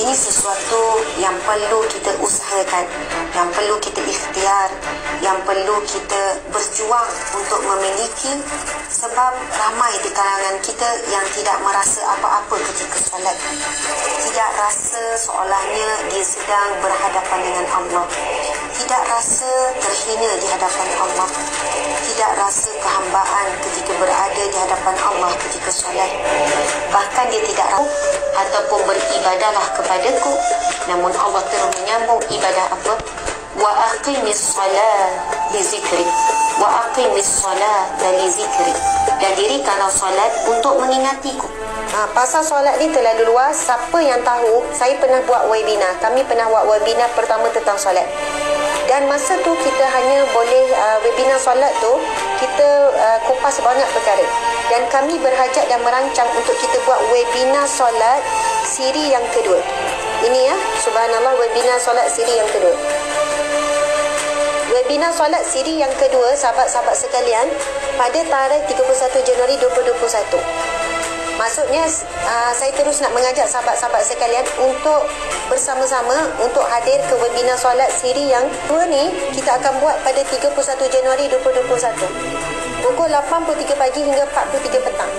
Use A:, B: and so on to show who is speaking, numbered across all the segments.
A: Ini sesuatu yang perlu kita usahakan, yang perlu kita ikhtiar, yang perlu kita berjuang untuk memiliki, sebab ramai di kalangan kita yang tidak merasa apa-apa ketika solat. Tidak rasa seolahnya dia sedang berhadapan dengan Allah. Tidak rasa terhina di hadapan Allah. Tidak rasa kehambaan ketika berada di hadapan Allah ketika solat. Bahkan dia tidak rasa ataupun beribadahlah kepadaku, namun Allah terus menyambung ibadah apa? Wa aqimis salat li zikri, wa aqimis salat li zikri, dan dirikanlah solat untuk mengingatiku. Pasal solat ni terlalu luas. Siapa yang tahu, saya pernah buat webinar. Kami pernah buat webinar pertama tentang solat. Dan masa tu kita hanya boleh webinar solat tu kita kupas banyak perkara. Dan kami berhajat dan merancang untuk kita buat webinar solat siri yang kedua. Ini ya, subhanallah, webinar solat siri yang kedua. Webinar solat siri yang kedua, sahabat-sahabat sekalian, pada tarikh 31 Januari 2021. Maksudnya saya terus nak mengajak sahabat-sahabat sekalian untuk bersama-sama untuk hadir ke webinar solat siri yang kedua ni. Kita akan buat pada 31 Januari 2021 pukul 8.30 pagi hingga 4.30 petang,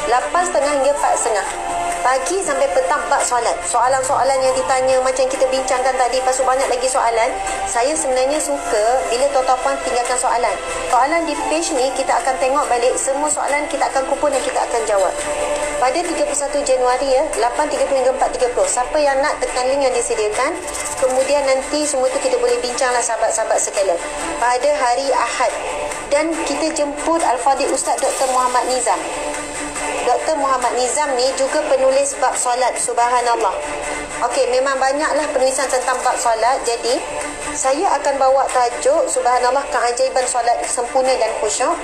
A: 8.30 hingga 4.30 pagi sampai petang bab solat. Soalan-soalan yang ditanya macam kita bincangkan tadi, pasal banyak lagi soalan. Saya sebenarnya suka bila tuan-tuan puan tinggalkan soalan. Soalan di page ni kita akan tengok balik, semua soalan kita akan kumpul dan kita akan jawab. Pada 31 Januari ya, 8.30 hingga 4.30. Siapa yang nak, tekan link yang disediakan. Kemudian nanti semua tu kita boleh bincanglah sahabat-sahabat sekalian. Pada hari Ahad. Dan kita jemput Al-Fadhil Ustaz Dr. Muhammad Nizam. Dr. Muhammad Nizam ni juga penulis bab solat, subhanallah. Okey, memang banyaklah penulisan tentang bab solat. Jadi, saya akan bawa tajuk subhanallah, keajaiban solat sempurna dan khusyuk.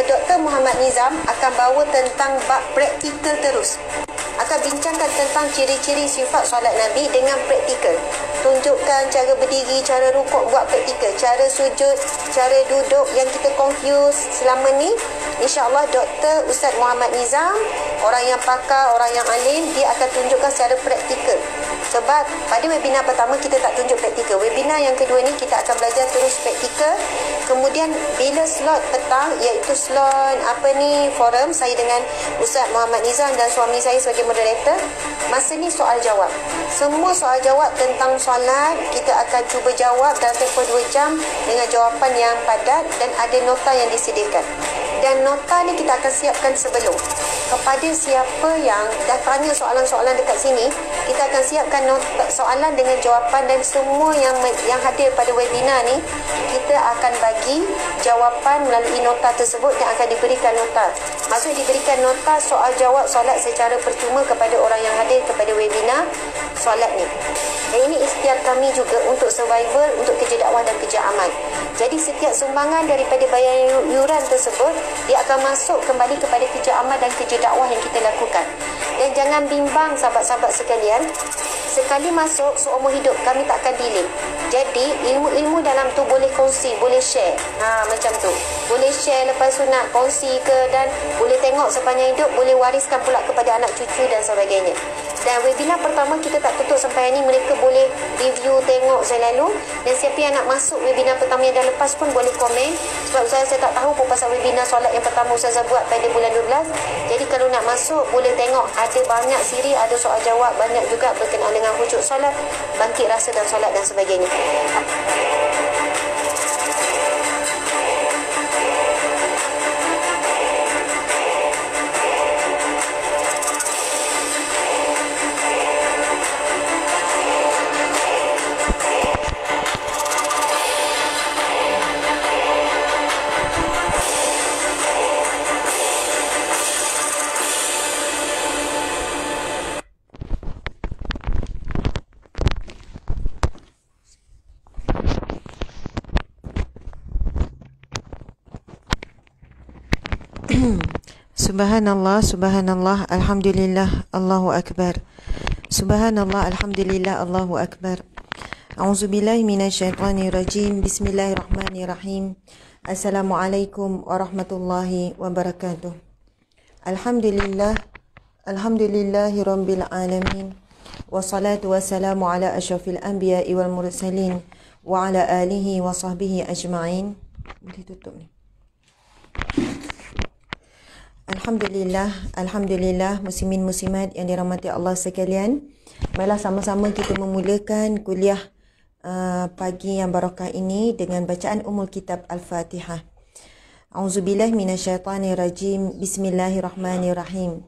A: Dr. Muhammad Nizam akan bawa tentang bab praktikal terus. Akan bincangkan tentang ciri-ciri sifat solat Nabi dengan praktikal. Tunjukkan cara berdiri, cara rukuk, buat praktikal, cara sujud, cara duduk yang kita confuse selama ni. InsyaAllah Dr. Ustaz Muhammad Nizam, orang yang pakar, orang yang alim, dia akan tunjukkan secara praktikal. Sebab pada webinar pertama kita tak tunjuk praktikal. Webinar yang kedua ni kita akan belajar terus praktikal. Kemudian bila slot petang, iaitu slot forum saya dengan Ustaz Muhammad Nizam dan suami saya sebagai moderator, masa ni soal jawab. Semua soal jawab tentang solat kita akan cuba jawab dalam tempoh 2 jam dengan jawapan yang padat dan ada nota yang disediakan. Dan nota ni kita akan siapkan sebelum. Kepada siapa yang dah tanya soalan-soalan dekat sini, kita akan siapkan nota, soalan dengan jawapan, dan semua yang hadir pada webinar ni kita akan bagi jawapan melalui nota tersebut yang akan diberikan nota. Maksud diberikan nota soal jawab solat secara percuma kepada orang yang hadir kepada webinar solat ni. Dan ini ikhtiar kami juga untuk survival, untuk kerja dakwah dan kerja amal. Jadi setiap sumbangan daripada bayaran yuran tersebut, dia akan masuk kembali kepada kerja amal dan kerja dakwah yang kita lakukan. Dan jangan bimbang sahabat-sahabat sekalian, sekali masuk seumur hidup kami tak akan delete. Jadi ilmu-ilmu dalam tu boleh kongsi, boleh share. Macam tu. Boleh share, lepas tu nak kongsi ke, dan boleh tengok sepanjang hidup, boleh wariskan pula kepada anak cucu dan sebagainya. Dan webinar pertama kita tak tutup sampai hari ni, mereka boleh review, tengok selalu. Dan siapa yang nak masuk webinar pertama yang dah lepas pun boleh komen. Sebab saya tak tahu pun pasal webinar solat yang pertama Ustazah buat pada bulan 12. Jadi kalau nak masuk boleh tengok, ada banyak siri, ada soal jawab, banyak juga berkenaan dengan khusyuk solat, bangkit rasa dan solat dan sebagainya.
B: Subhanallah, subhanallah, alhamdulillah, Allahu Akbar. Subhanallah, alhamdulillah, Allahu Akbar. A'udzubillahi minasyaitonirrajim. Bismillahirrahmanirrahim. Assalamualaikum warahmatullahi wabarakatuh. Alhamdulillah, alhamdulillahi rabbil alamin. Wassalatu wassalamu ala asyrafil anbiya'i wal mursalin wa ala alihi wa sahbihi ajma'in. Boleh tutup ni. Alhamdulillah muslimin muslimat yang dirahmati Allah sekalian. Marilah sama-sama kita memulakan kuliah pagi yang barakah ini dengan bacaan Ummul Kitab Al-Fatihah. A'udzubillahi minasyaitanirrajim. Bismillahirrahmanirrahim.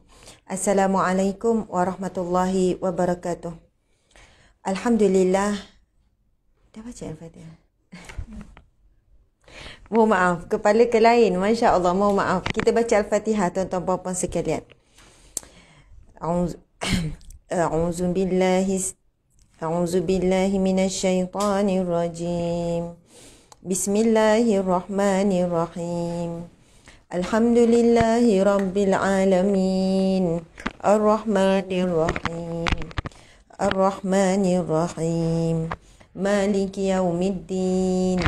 B: Assalamualaikum warahmatullahi wabarakatuh. Alhamdulillah. Dah baca Al-Fatihah? Mohon maaf, kepala ke lain. Masya Allah, mohon maaf. Kita baca Al-Fatihah, tuan-tuan puan-puan sekalian. A'udzu billahi minasyaitanir rajim. Bismillahirrahmanirrahim. Alhamdulillahi rabbil alamin. Ar-Rahmanir-Rahim. Ar-Rahmanir-Rahim. Maliki yaumiddin.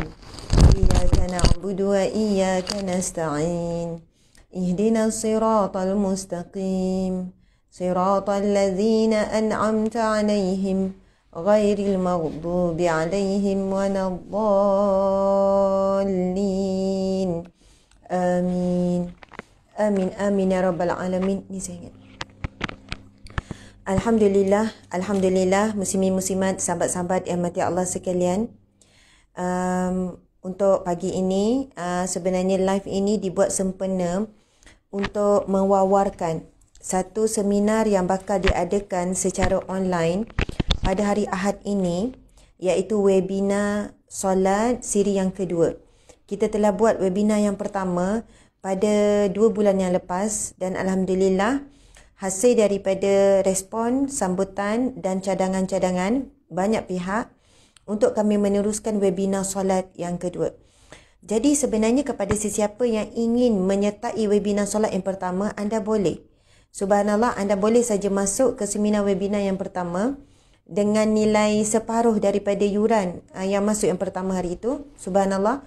B: Iyyaka na'budu wa iyyaka nasta'in. Ihdinas siratal mustaqim. Siratal ladzina an'amta 'alaihim ghairil maghdubi 'alaihim waladdallin. Amin. Amin amin ya rabbal alamin. Ni saya ingat. Alhamdulillah muslimin muslimat, sahabat-sahabat yang mati Allah sekalian. Untuk pagi ini, sebenarnya live ini dibuat sempena untuk mewawarkan satu seminar yang bakal diadakan secara online pada hari Ahad ini, iaitu webinar solat siri yang kedua. Kita telah buat webinar yang pertama pada 2 bulan yang lepas dan Alhamdulillah hasil daripada respon, sambutan dan cadangan-cadangan banyak pihak untuk kami meneruskan webinar solat yang kedua. Jadi sebenarnya kepada sesiapa yang ingin menyertai webinar solat yang pertama, anda boleh. Subhanallah, anda boleh saja masuk ke seminar webinar yang pertama dengan nilai separuh daripada yuran yang masuk yang pertama hari itu. Subhanallah.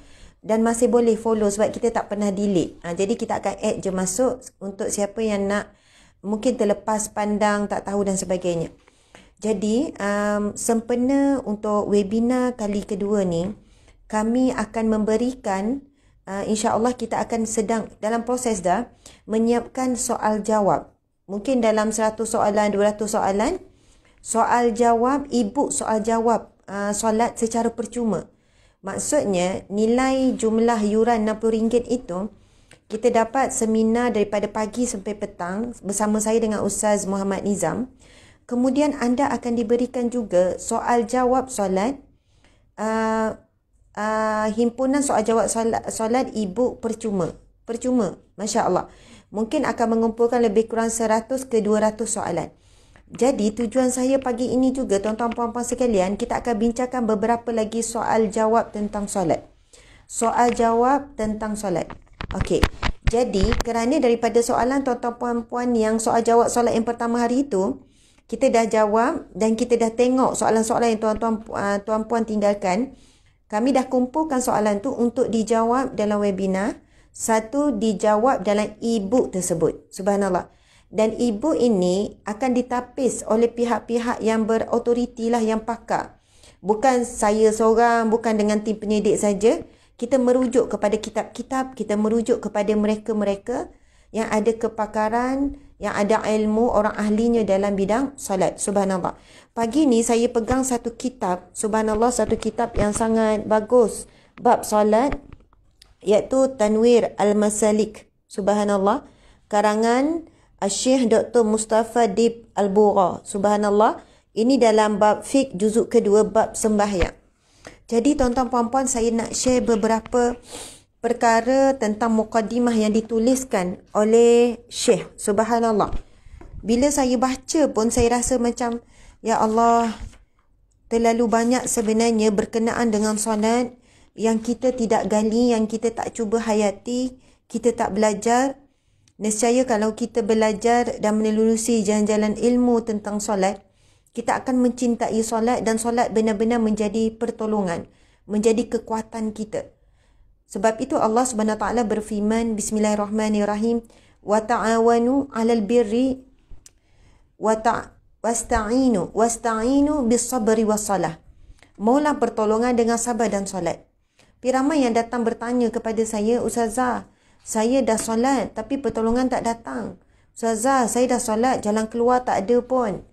B: Dan masih boleh follow sebab kita tak pernah delete. Jadi kita akan add je masuk untuk siapa yang nak, mungkin terlepas pandang, tak tahu dan sebagainya. Jadi, sempena untuk webinar kali kedua ni, kami akan memberikan, insya-Allah kita akan sedang dalam proses dah menyiapkan soal jawab. Mungkin dalam 100 soalan, 200 soalan, soal jawab, e-book soal jawab solat secara percuma. Maksudnya, nilai jumlah yuran RM60 itu, kita dapat seminar daripada pagi sampai petang bersama saya dengan Ustaz Muhammad Nizam. Kemudian anda akan diberikan juga soal jawab solat, himpunan soal jawab solat e-book percuma. Masya Allah. Mungkin akan mengumpulkan lebih kurang 100 ke 200 soalan. Jadi tujuan saya pagi ini juga, tuan-tuan puan-puan sekalian, kita akan bincangkan beberapa lagi soal jawab tentang solat. Soal jawab tentang solat. Okey. Jadi kerana daripada soalan tuan-tuan puan-puan yang soal jawab solat yang pertama hari itu, kita dah jawab dan kita dah tengok soalan-soalan yang tuan-puan tinggalkan. Kami dah kumpulkan soalan tu untuk dijawab dalam webinar. Satu dijawab dalam e-book tersebut. Subhanallah. Dan e-book ini akan ditapis oleh pihak-pihak yang berautoriti lah, yang pakar. Bukan saya seorang, bukan dengan tim penyidik saja. Kita merujuk kepada kitab-kitab, kita merujuk kepada mereka-mereka yang ada kepakaran, yang ada ilmu, orang ahlinya dalam bidang solat. Subhanallah. Pagi ni saya pegang satu kitab, subhanallah, satu kitab yang sangat bagus bab solat, iaitu Tanwir Al-Masalik. Subhanallah. Karangan Syekh Dr. Mustafa Dib Al-Bura. Subhanallah. Ini dalam bab fiqh juzuk kedua, bab sembahyang. Jadi tuan-tuan puan-puan, saya nak share beberapa perkara tentang muqaddimah yang dituliskan oleh Syekh. Subhanallah. Bila saya baca pun saya rasa macam, ya Allah, terlalu banyak sebenarnya berkenaan dengan solat yang kita tidak gali, yang kita tak cuba hayati, kita tak belajar. Nescaya kalau kita belajar dan menelusuri jalan-jalan ilmu tentang solat, kita akan mencintai solat dan solat benar-benar menjadi pertolongan, menjadi kekuatan kita. Sebab itu Allah Subhanahu Wa Taala berfirman, Bismillahirrahmanirrahim, wa ta'awanu 'alal birri wa wasta'inu bis-sabri was-salah. Mohonlah pertolongan dengan sabar dan solat. Ramai yang datang bertanya kepada saya, Ustazah, saya dah solat tapi pertolongan tak datang. Ustazah, saya dah solat, jalan keluar tak ada pun.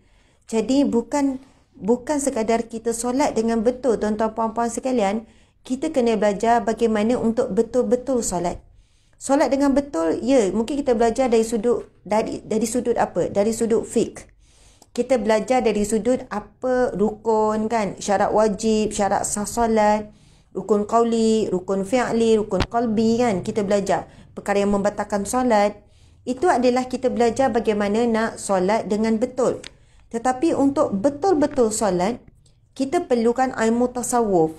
B: Jadi bukan sekadar kita solat dengan betul, tuan-tuan puan-puan sekalian, kita kena belajar bagaimana untuk betul-betul solat. Solat dengan betul, ya, mungkin kita belajar dari sudut apa? Dari sudut fiqh. Kita belajar dari sudut apa rukun kan, syarat wajib, syarat sah solat, rukun qauli, rukun fi'li, rukun qalbi kan. Kita belajar perkara yang membatalkan solat. Itu adalah kita belajar bagaimana nak solat dengan betul. Tetapi untuk betul-betul solat, kita perlukan ilmu tasawuf.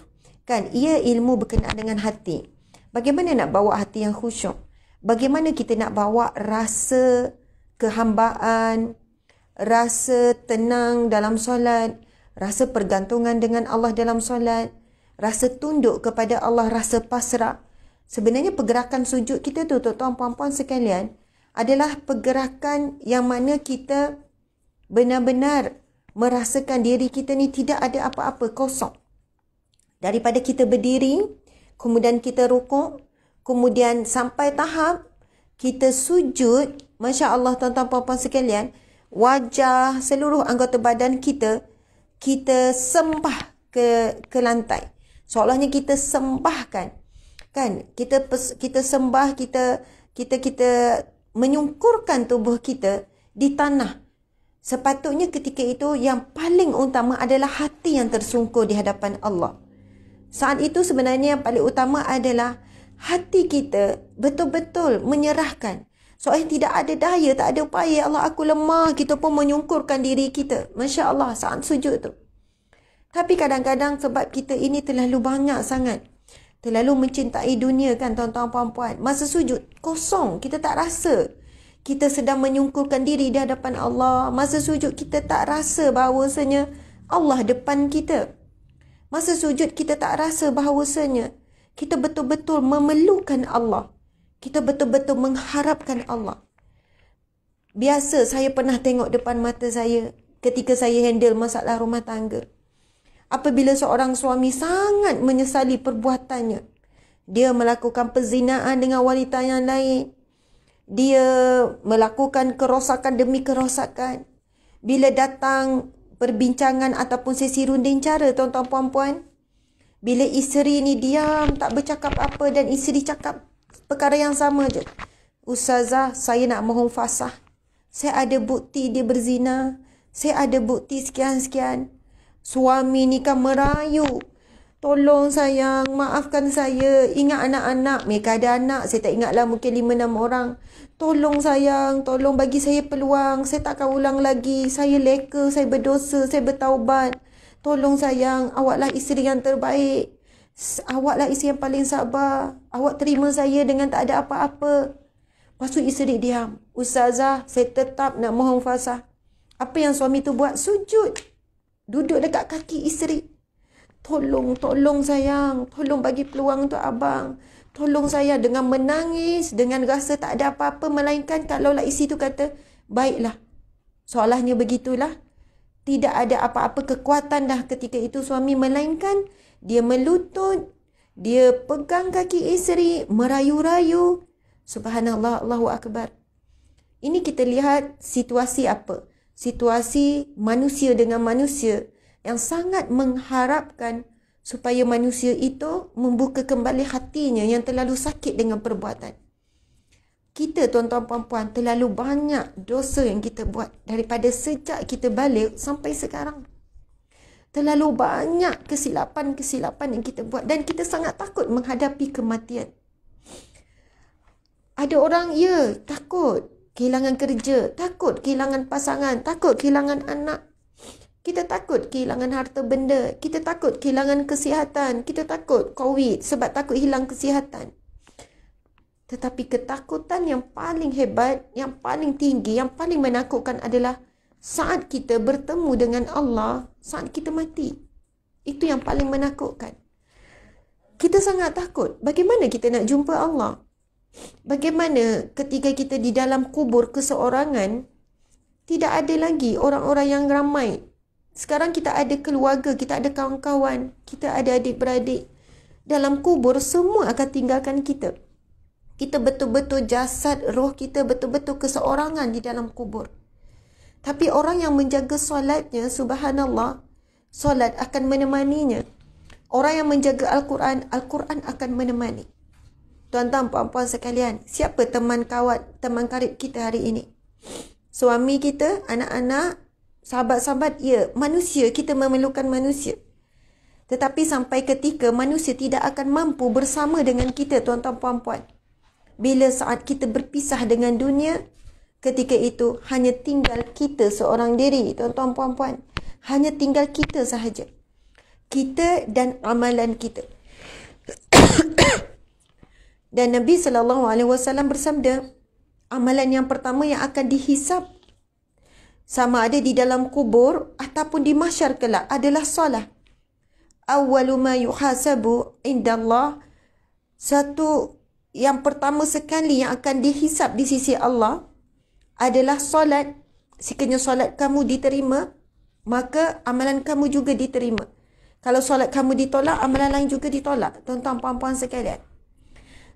B: Kan, ia ilmu berkenaan dengan hati. Bagaimana nak bawa hati yang khusyuk? Bagaimana kita nak bawa rasa kehambaan, rasa tenang dalam solat, rasa pergantungan dengan Allah dalam solat, rasa tunduk kepada Allah, rasa pasrah. Sebenarnya pergerakan sujud kita tu, tuan-tuan puan-puan sekalian, adalah pergerakan yang mana kita benar-benar merasakan diri kita ni tidak ada apa-apa, kosong. Daripada kita berdiri, kemudian kita rukuk, kemudian sampai tahap kita sujud, Masya Allah tuan-tuan puan-puan sekalian, wajah, seluruh anggota badan kita sembah ke lantai. Seolahnya kita sembahkan. Kan? Kita sembah, kita menyungkurkan tubuh kita di tanah. Sepatutnya ketika itu yang paling utama adalah hati yang tersungkur di hadapan Allah. Saat itu sebenarnya yang paling utama adalah hati kita betul-betul menyerahkan. Soalnya tidak ada daya, tak ada upaya. Ya Allah, aku lemah. Kita pun menyungkurkan diri kita. Masya Allah, saat sujud tu. Tapi kadang-kadang sebab kita ini terlalu banyak sangat, terlalu mencintai dunia kan tuan-tuan puan-puan, masa sujud kosong, kita tak rasa kita sedang menyungkurkan diri di hadapan Allah. Masa sujud kita tak rasa bahawasanya Allah depan kita. Masa sujud kita tak rasa bahawasanya kita betul-betul memerlukan Allah. Kita betul-betul mengharapkan Allah. Biasa saya pernah tengok depan mata saya ketika saya handle masalah rumah tangga. Apabila seorang suami sangat menyesali perbuatannya, dia melakukan perzinaan dengan wanita yang lain, dia melakukan kerosakan demi kerosakan. Bila datang perbincangan ataupun sesi runding cara, tuan-tuan puan-puan, bila isteri ni diam, tak bercakap apa dan isteri cakap perkara yang sama je. Ustazah, saya nak mohon fasah. Saya ada bukti dia berzina. Saya ada bukti sekian-sekian. Suami ni kan merayu. Tolong sayang, maafkan saya. Ingat anak-anak. Mereka ada anak. Saya tak ingatlah, mungkin 5-6 orang. Tolong sayang, tolong bagi saya peluang. Saya tak akan ulang lagi. Saya leka, saya berdosa, saya bertaubat. Tolong sayang, awaklah isteri yang terbaik. Awaklah isteri yang paling sabar. Awak terima saya dengan tak ada apa-apa. Lepas tu isteri diam. Ustazah, saya tetap nak mohon fasah. Apa yang suami tu buat? Sujud. Duduk dekat kaki isteri. Tolong sayang. Tolong bagi peluang untuk abang. Tolong saya, dengan menangis, dengan rasa tak ada apa-apa. Melainkan kalaulah isteri tu kata, baiklah. Seolahnya begitulah. Tidak ada apa-apa kekuatan dah ketika itu suami. Melainkan dia melutut. Dia pegang kaki isteri. Merayu-rayu. Subhanallah, Allahu Akbar. Ini kita lihat situasi apa? Situasi manusia dengan manusia yang sangat mengharapkan supaya manusia itu membuka kembali hatinya yang terlalu sakit dengan perbuatan. Kita tuan-tuan puan-puan terlalu banyak dosa yang kita buat daripada sejak kita balik sampai sekarang. Terlalu banyak kesilapan-kesilapan yang kita buat dan kita sangat takut menghadapi kematian. Ada orang, ya, takut kehilangan kerja, takut kehilangan pasangan, takut kehilangan anak. Kita takut kehilangan harta benda, kita takut kehilangan kesihatan, kita takut COVID sebab takut hilang kesihatan. Tetapi ketakutan yang paling hebat, yang paling tinggi, yang paling menakutkan adalah saat kita bertemu dengan Allah, saat kita mati. Itu yang paling menakutkan. Kita sangat takut. Bagaimana kita nak jumpa Allah? Bagaimana ketika kita di dalam kubur keseorangan, Tidak ada lagi orang-orang yang ramai. Sekarang kita ada keluarga, kita ada kawan-kawan, kita ada adik-beradik. Dalam kubur semua akan tinggalkan kita. Kita betul-betul jasad, roh kita betul-betul keseorangan di dalam kubur. Tapi orang yang menjaga solatnya, subhanallah, solat akan menemaninya. Orang yang menjaga Al-Quran, Al-Quran akan menemani. Tuan-tuan, puan-puan sekalian, siapa teman karib kita hari ini? Suami kita, anak-anak, sahabat-sahabat, ya, manusia, kita memerlukan manusia. Tetapi sampai ketika manusia tidak akan mampu bersama dengan kita, tuan-tuan, puan-puan. Bila saat kita berpisah dengan dunia, ketika itu hanya tinggal kita seorang diri, tuan-tuan, puan-puan. Hanya tinggal kita sahaja. Kita dan amalan kita. Dan Nabi SAW bersabda, amalan yang pertama yang akan dihisap sama ada di dalam kubur ataupun di mahsyar kelak adalah solat. Awwalu ma yuhasabu indallah, satu yang pertama sekali yang akan dihisap di sisi Allah adalah solat. Sekiranya solat kamu diterima, maka amalan kamu juga diterima. Kalau solat kamu ditolak, amalan lain juga ditolak. Tuan-tuan, puan-puan sekalian.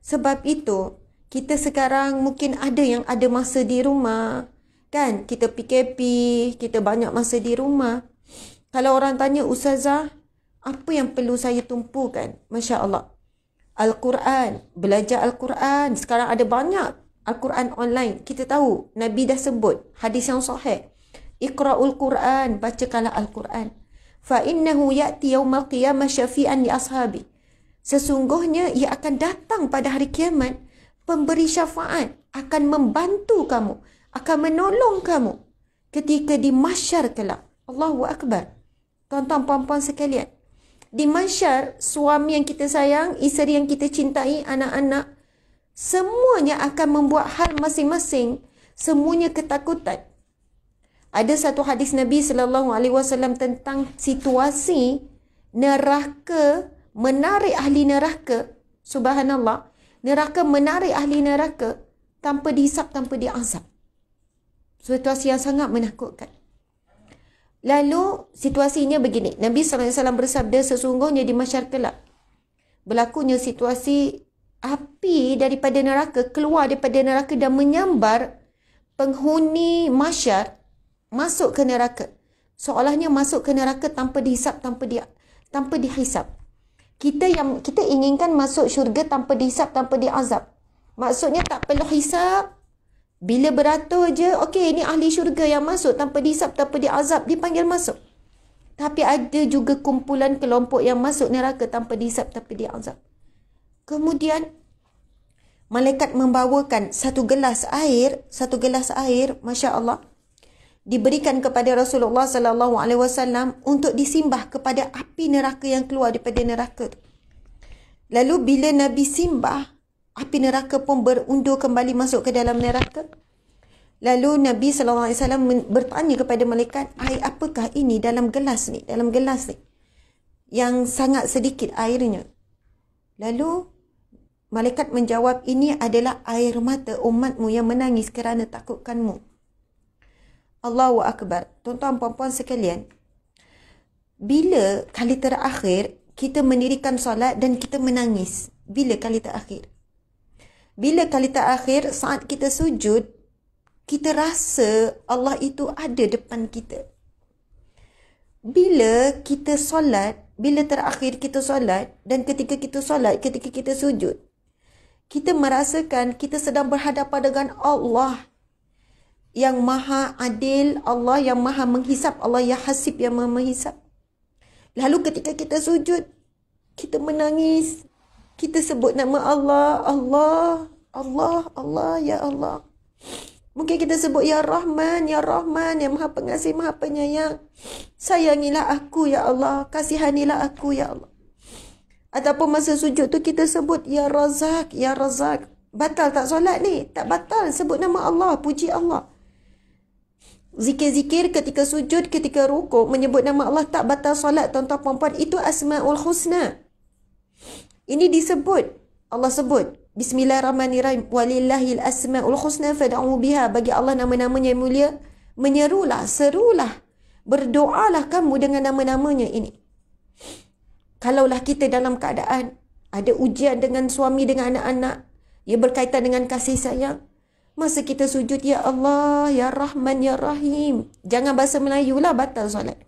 B: Sebab itu, kita sekarang mungkin ada yang ada masa di rumah. Kan? Kita PKP, kita banyak masa di rumah. Kalau orang tanya, Ustazah, apa yang perlu saya tumpukan? Masya Allah. Al-Quran, belajar Al-Quran. Sekarang ada banyak Al-Quran online. Kita tahu, Nabi dah sebut, hadis yang sahih. Iqra'ul Quran, bacakanlah Al-Quran. Fa'innahu ya'ti yawmal qiyamah syafi'an li ashabi. Sesungguhnya ia akan datang pada hari kiamat, pemberi syafaat, akan membantu kamu, akan menolong kamu ketika di mahsyar kelak. Allahu Akbar. Tuan-tuan, puan-puan sekalian. Di mahsyar, suami yang kita sayang, isteri yang kita cintai, anak-anak, semuanya akan membuat hal masing-masing, semuanya ketakutan. Ada satu hadis Nabi SAW tentang situasi neraka menarik ahli neraka. Subhanallah. Neraka menarik ahli neraka tanpa dihisap, tanpa diazab. Situasi yang sangat menakutkan. Lalu situasinya begini. Nabi SAW bersabda, sesungguhnya di mahsyar kelak berlakunya situasi api daripada neraka keluar daripada neraka dan menyambar penghuni mahsyar masuk ke neraka. Seolahnya masuk ke neraka tanpa dihisap, tanpa dihisap. Kita inginkan masuk syurga tanpa dihisap, tanpa diazab. Maksudnya tak perlu hisap. Bila beratur je, okey, ini ahli syurga yang masuk tanpa dihisap, tanpa diazab, dipanggil masuk. Tapi ada juga kumpulan kelompok yang masuk neraka tanpa dihisap, tanpa diazab. Kemudian malaikat membawakan satu gelas air, Masya Allah, diberikan kepada Rasulullah SAW untuk disimbah kepada api neraka yang keluar daripada neraka. Lalu bila Nabi simbah, api neraka pun berundur kembali masuk ke dalam neraka. Lalu Nabi SAW bertanya kepada malaikat, air apakah ini dalam gelas ni? Yang sangat sedikit airnya. Lalu malaikat menjawab, ini adalah air mata umatmu yang menangis kerana takutkanmu. Allahu Akbar. Tuan-tuan, puan-puan sekalian, bila kali terakhir kita mendirikan solat dan kita menangis? Bila kali terakhir? Bila kali terakhir saat kita sujud, kita rasa Allah itu ada depan kita? Bila kita solat, bila terakhir kita solat, dan ketika kita solat, ketika kita sujud, kita merasakan kita sedang berhadapan dengan Allah yang maha adil, Allah yang maha menghisap, Allah yang hasib, yang maha menghisap. Lalu ketika kita sujud, kita menangis, kita sebut nama Allah, Allah, Allah, Allah, ya Allah. Mungkin kita sebut ya Rahman, ya Rahman, yang maha pengasih, maha penyayang. Sayangilah aku ya Allah, kasihanilah aku ya Allah. Ataupun masa sujud tu kita sebut ya Razak, ya Razak. Batal tak solat ni? Tak batal, sebut nama Allah, puji Allah. Zikir-zikir ketika sujud, ketika rukuk, menyebut nama Allah tak batal solat, tuan-tuan puan-puan. Itu Asma'ul Husna. Ini disebut, Allah sebut, Bismillahirrahmanirrahim, walillahil asma'ul husna fad'u biha. Bagi Allah nama-namanya yang mulia, Menyerulah, serulah, berdoalah kamu dengan nama-namanya ini. Kalaulah kita dalam keadaan ada ujian dengan suami, dengan anak-anak, ia berkaitan dengan kasih sayang, masa kita sujud, Ya Allah, Ya Rahman, Ya Rahim. Jangan bahasa Melayu lah, batal solat.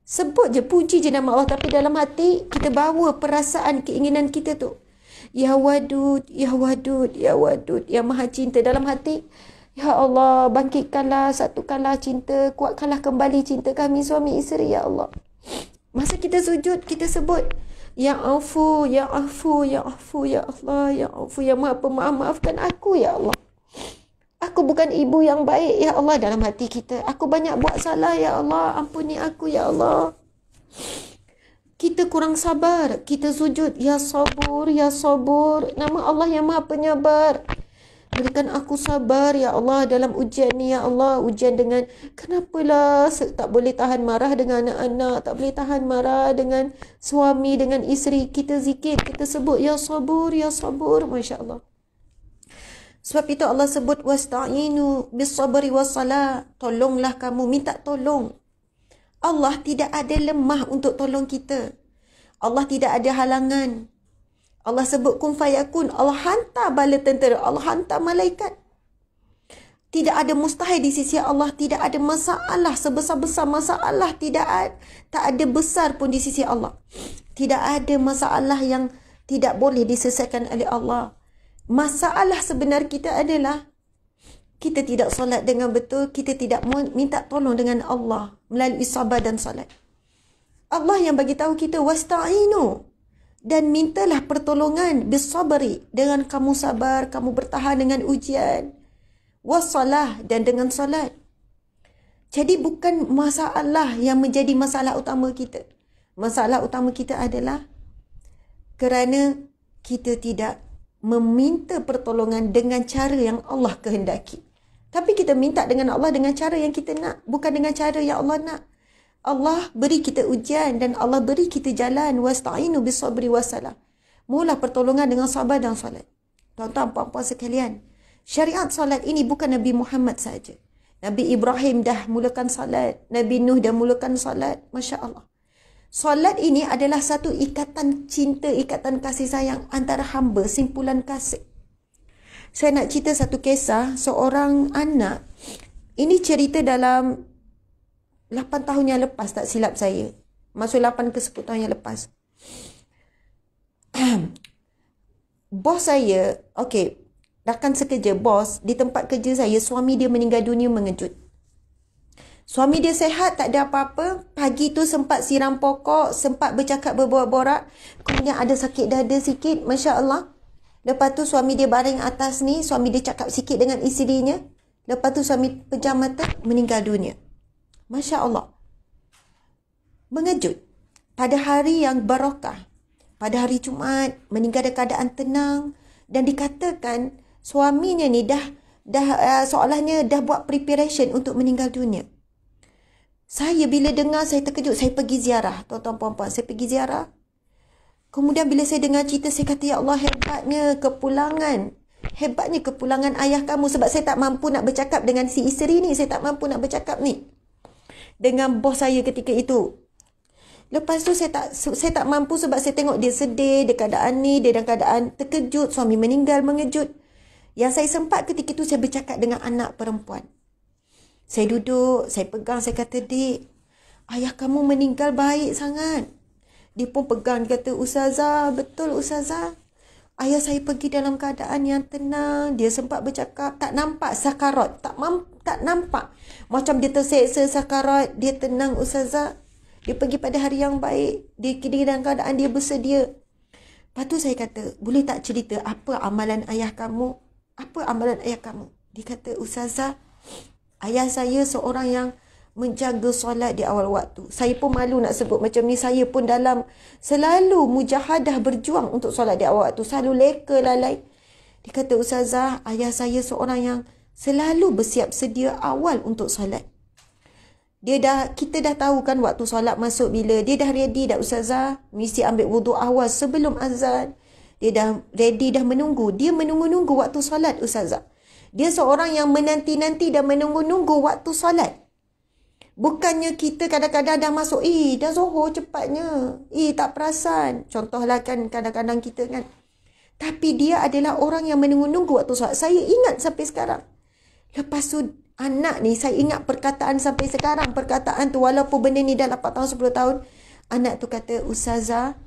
B: Sebut je, puji je nama Allah, tapi dalam hati kita bawa perasaan, keinginan kita tu. Ya Wadud, Ya Wadud, Ya Wadud, Ya Maha Cinta. Dalam hati, Ya Allah, bangkitkanlah, satukanlah cinta, kuatkanlah kembali cinta kami suami isteri, Ya Allah. Masa kita sujud, kita sebut, Ya Afu, Ya Afu, Ya Afu, Ya Allah, Ya Afu, Ya Maha Pemaaf, maafkan aku, Ya Allah. Aku bukan ibu yang baik, Ya Allah, dalam hati kita. Aku banyak buat salah, Ya Allah. Ampuni aku, Ya Allah. Kita kurang sabar. Kita sujud, Ya Sabur, Ya Sabur. Nama Allah yang Maha Penyabar. Berikan aku sabar, Ya Allah, dalam ujian ni, Ya Allah. Ujian dengan, kenapalah tak boleh tahan marah dengan anak-anak, tak boleh tahan marah dengan suami, dengan isteri. Kita zikir, kita sebut, Ya Sabur, Ya Sabur. Masya Allah. Sebab itu Allah sebut, wasta'inu bis-sabri was-salah. Tolonglah kamu, minta tolong. Allah tidak ada lemah untuk tolong kita. Allah tidak ada halangan. Allah sebut kun fayakun. Allah hantar bala tentera. Allah hantar malaikat. Tidak ada mustahil di sisi Allah. Tidak ada masalah sebesar-besar masalah. Tak ada besar pun di sisi Allah. Tidak ada masalah yang tidak boleh diselesaikan oleh Allah. Masalah sebenar kita adalah kita tidak solat dengan betul, kita tidak minta tolong dengan Allah melalui sabar dan solat. Allah yang bagi tahu kita wasta'inu, dan mintalah pertolongan bisabri, dengan kamu sabar, kamu bertahan dengan ujian, wassalah, dan dengan solat. Jadi bukan masalah yang menjadi masalah utama kita. Masalah utama kita adalah kerana kita tidak meminta pertolongan dengan cara yang Allah kehendaki. Tapi kita minta dengan Allah dengan cara yang kita nak, bukan dengan cara yang Allah nak. Allah beri kita ujian dan Allah beri kita jalan. Wasta'inu bis-sabri was-salah. Mula pertolongan dengan sabar dan solat. Tuan-tuan, puan-puan sekalian, syariat solat ini bukan Nabi Muhammad saja. Nabi Ibrahim dah mulakan solat, Nabi Nuh dah mulakan solat. Masya Allah. Solat ini adalah satu ikatan cinta, ikatan kasih sayang antara hamba, simpulan kasih. Saya nak cerita satu kisah seorang anak. Ini cerita dalam 8 tahun yang lepas, tak silap saya. Masuk 8 ke 10 tahun yang lepas. Bos saya, rakan sekerja, bos, di tempat kerja saya, suami dia meninggal dunia mengejut. Suami dia sehat, tak ada apa-apa. Pagi tu sempat siram pokok, sempat bercakap berborak-borak. Kemudian ada sakit dada sikit, Masya Allah. Lepas tu suami dia baring atas ni, suami dia cakap sikit dengan isterinya. Lepas tu suami pejam mata, meninggal dunia. Masya Allah. Mengejut. Pada hari yang barakah, pada hari Jumaat, meninggal dalam keadaan tenang. Dan dikatakan suaminya ni dah seolahnya dah buat preparation untuk meninggal dunia. Saya bila dengar, saya terkejut. Saya pergi ziarah, tuan-tuan puan-puan. Saya pergi ziarah. Kemudian bila saya dengar cerita, saya kata, Ya Allah, hebatnya kepulangan. Hebatnya kepulangan ayah kamu. Sebab saya tak mampu nak bercakap dengan si isteri ni. Saya tak mampu nak bercakap ni dengan bos saya ketika itu. Lepas tu saya tak mampu sebab saya tengok dia sedih, dia keadaan ni, dia dalam keadaan terkejut, suami meninggal mengejut. Yang saya sempat ketika itu, saya bercakap dengan anak perempuan. Saya duduk, saya pegang, saya kata, Dik, ayah kamu meninggal baik sangat. Dia pun pegang, dia kata, Ustazah, betul Ustazah. Ayah saya pergi dalam keadaan yang tenang. Dia sempat bercakap, tak nampak sakarat. Tak nampak. Macam dia terseksa sakarat, dia tenang Ustazah. Dia pergi pada hari yang baik. Dia dalam keadaan dia bersedia. Lepas tu saya kata, boleh tak cerita apa amalan ayah kamu? Apa amalan ayah kamu? Dia kata, Ustazah, ayah saya seorang yang menjaga solat di awal waktu. Saya pun malu nak sebut macam ni. Saya pun selalu mujahadah berjuang untuk solat di awal waktu. Selalu leka lalai. Dia kata, Ustazah, ayah saya seorang yang selalu bersiap sedia awal untuk solat. Kita dah tahu kan waktu solat masuk bila. Dia dah ready dah Ustazah. Mesti ambil wuduk awal sebelum azan. Dia dah ready, dah menunggu. Dia menunggu-nunggu waktu solat Ustazah. Dia seorang yang menanti-nanti dan menunggu-nunggu waktu solat. Bukannya kita kadang-kadang dah masuk, dah Zuhur cepatnya. Tak perasan. Contohlah kan kadang-kadang kita kan. Tapi dia adalah orang yang menunggu-nunggu waktu solat. Saya ingat sampai sekarang. Lepas tu anak ni, saya ingat perkataan sampai sekarang. Perkataan tu walaupun benda ni dah 8 tahun, 10 tahun. Anak tu kata, Ustazah,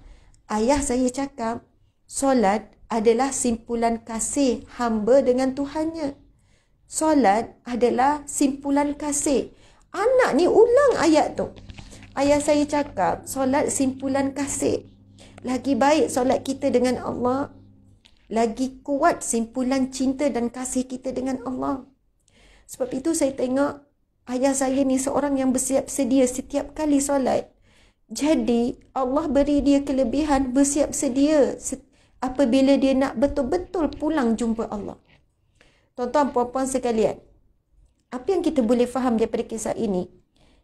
B: ayah saya cakap, solat adalah simpulan kasih hamba dengan Tuhannya. Solat adalah simpulan kasih. Anak ni ulang ayat tu. Ayah saya cakap, solat simpulan kasih. Lagi baik solat kita dengan Allah. Lagi kuat simpulan cinta dan kasih kita dengan Allah. Sebab itu saya tengok ayah saya ni seorang yang bersiap sedia setiap kali solat. Jadi Allah beri dia kelebihan bersiap sedia apabila dia nak betul-betul pulang jumpa Allah. Tuan-tuan, puan-puan sekalian, apa yang kita boleh faham daripada kisah ini?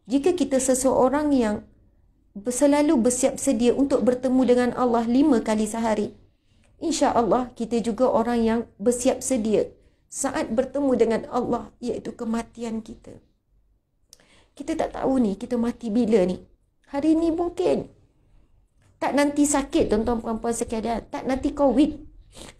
B: Jika kita seseorang yang selalu bersiap sedia untuk bertemu dengan Allah 5 kali sehari, insya-Allah kita juga orang yang bersiap sedia saat bertemu dengan Allah, iaitu kematian kita. Kita tak tahu ni kita mati bila ni. Hari ni mungkin. Tak nanti sakit, tuan-tuan puan-puan sekalian. Tak nanti COVID.